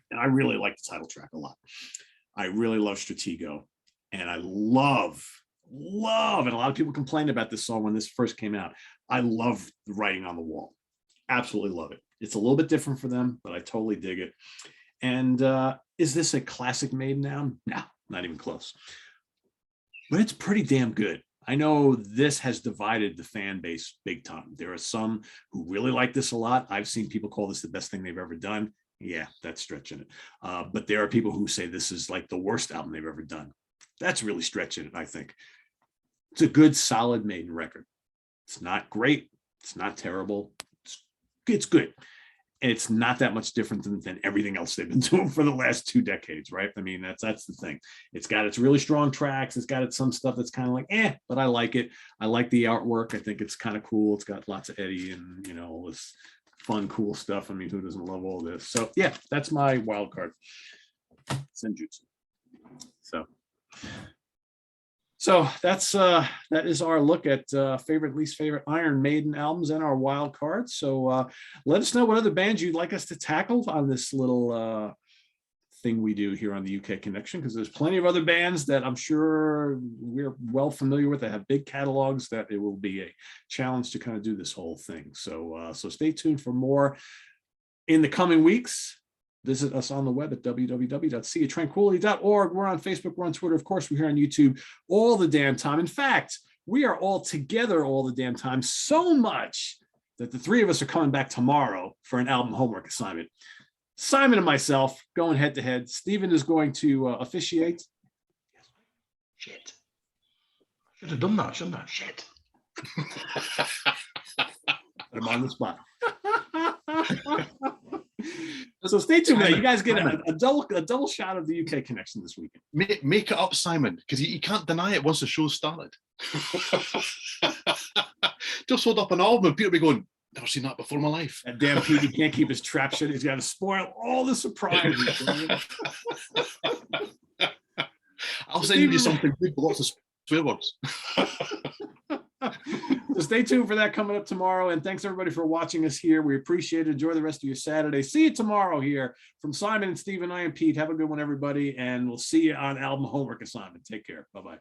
And I really like the title track a lot. I really love Stratego. And I love love, and a lot of people complained about this song when this first came out. I love the Writing on the Wall. Absolutely love it. It's a little bit different for them, but I totally dig it. And is this a classic Maiden album? No, not even close. But it's pretty damn good. I know this has divided the fan base big time. There are some who really like this a lot. I've seen people call this the best thing they've ever done. Yeah, that's stretching it. But there are people who say this is like the worst album they've ever done. That's really stretching it, I think. It's a good, solid Maiden record. It's not great. It's not terrible. It's good. And it's not that much different than everything else they've been doing for the last 2 decades, right? I mean, that's the thing. It's got its really strong tracks. It's got some stuff that's kind of like, but I like it. I like the artwork. I think it's kind of cool. It's got lots of Eddie and, you know, all this fun, cool stuff. I mean, who doesn't love all this? So yeah, that's my wild card. Senjutsu. So that's that is our look at favorite, least favorite Iron Maiden albums and our wild cards. So let us know what other bands you'd like us to tackle on this little thing we do here on the UK Connection, because there's plenty of other bands that I'm sure we're well familiar with that have big catalogs that it will be a challenge to kind of do this whole thing. So so stay tuned for more in the coming weeks. Visit us on the web at www.seatranquility.org. We're on Facebook, we're on Twitter, of course, we're here on YouTube all the damn time. In fact, we are all together all the damn time, so much that the 3 of us are coming back tomorrow for an album homework assignment. Simon and myself going head to head. Steven is going to officiate. Shit. Should have done that, shouldn't I? Shit. Put him on the spot. So stay tuned, man. You guys get a double shot of the UK Connection this weekend. Make it up, Simon, because you can't deny it once the show's started. Just hold up an album and Peter will be going, never seen that before in my life. That damn Pete, he can't keep his trap shut. He's got to spoil all the surprises. I'll send you something big with lots of swear words. So stay tuned for that coming up tomorrow. And thanks everybody for watching us here. We appreciate it. Enjoy the rest of your Saturday. See you tomorrow here from Simon and Steven. I am Pete. Have a good one, everybody. And we'll see you on album homework assignment. Take care. Bye-bye.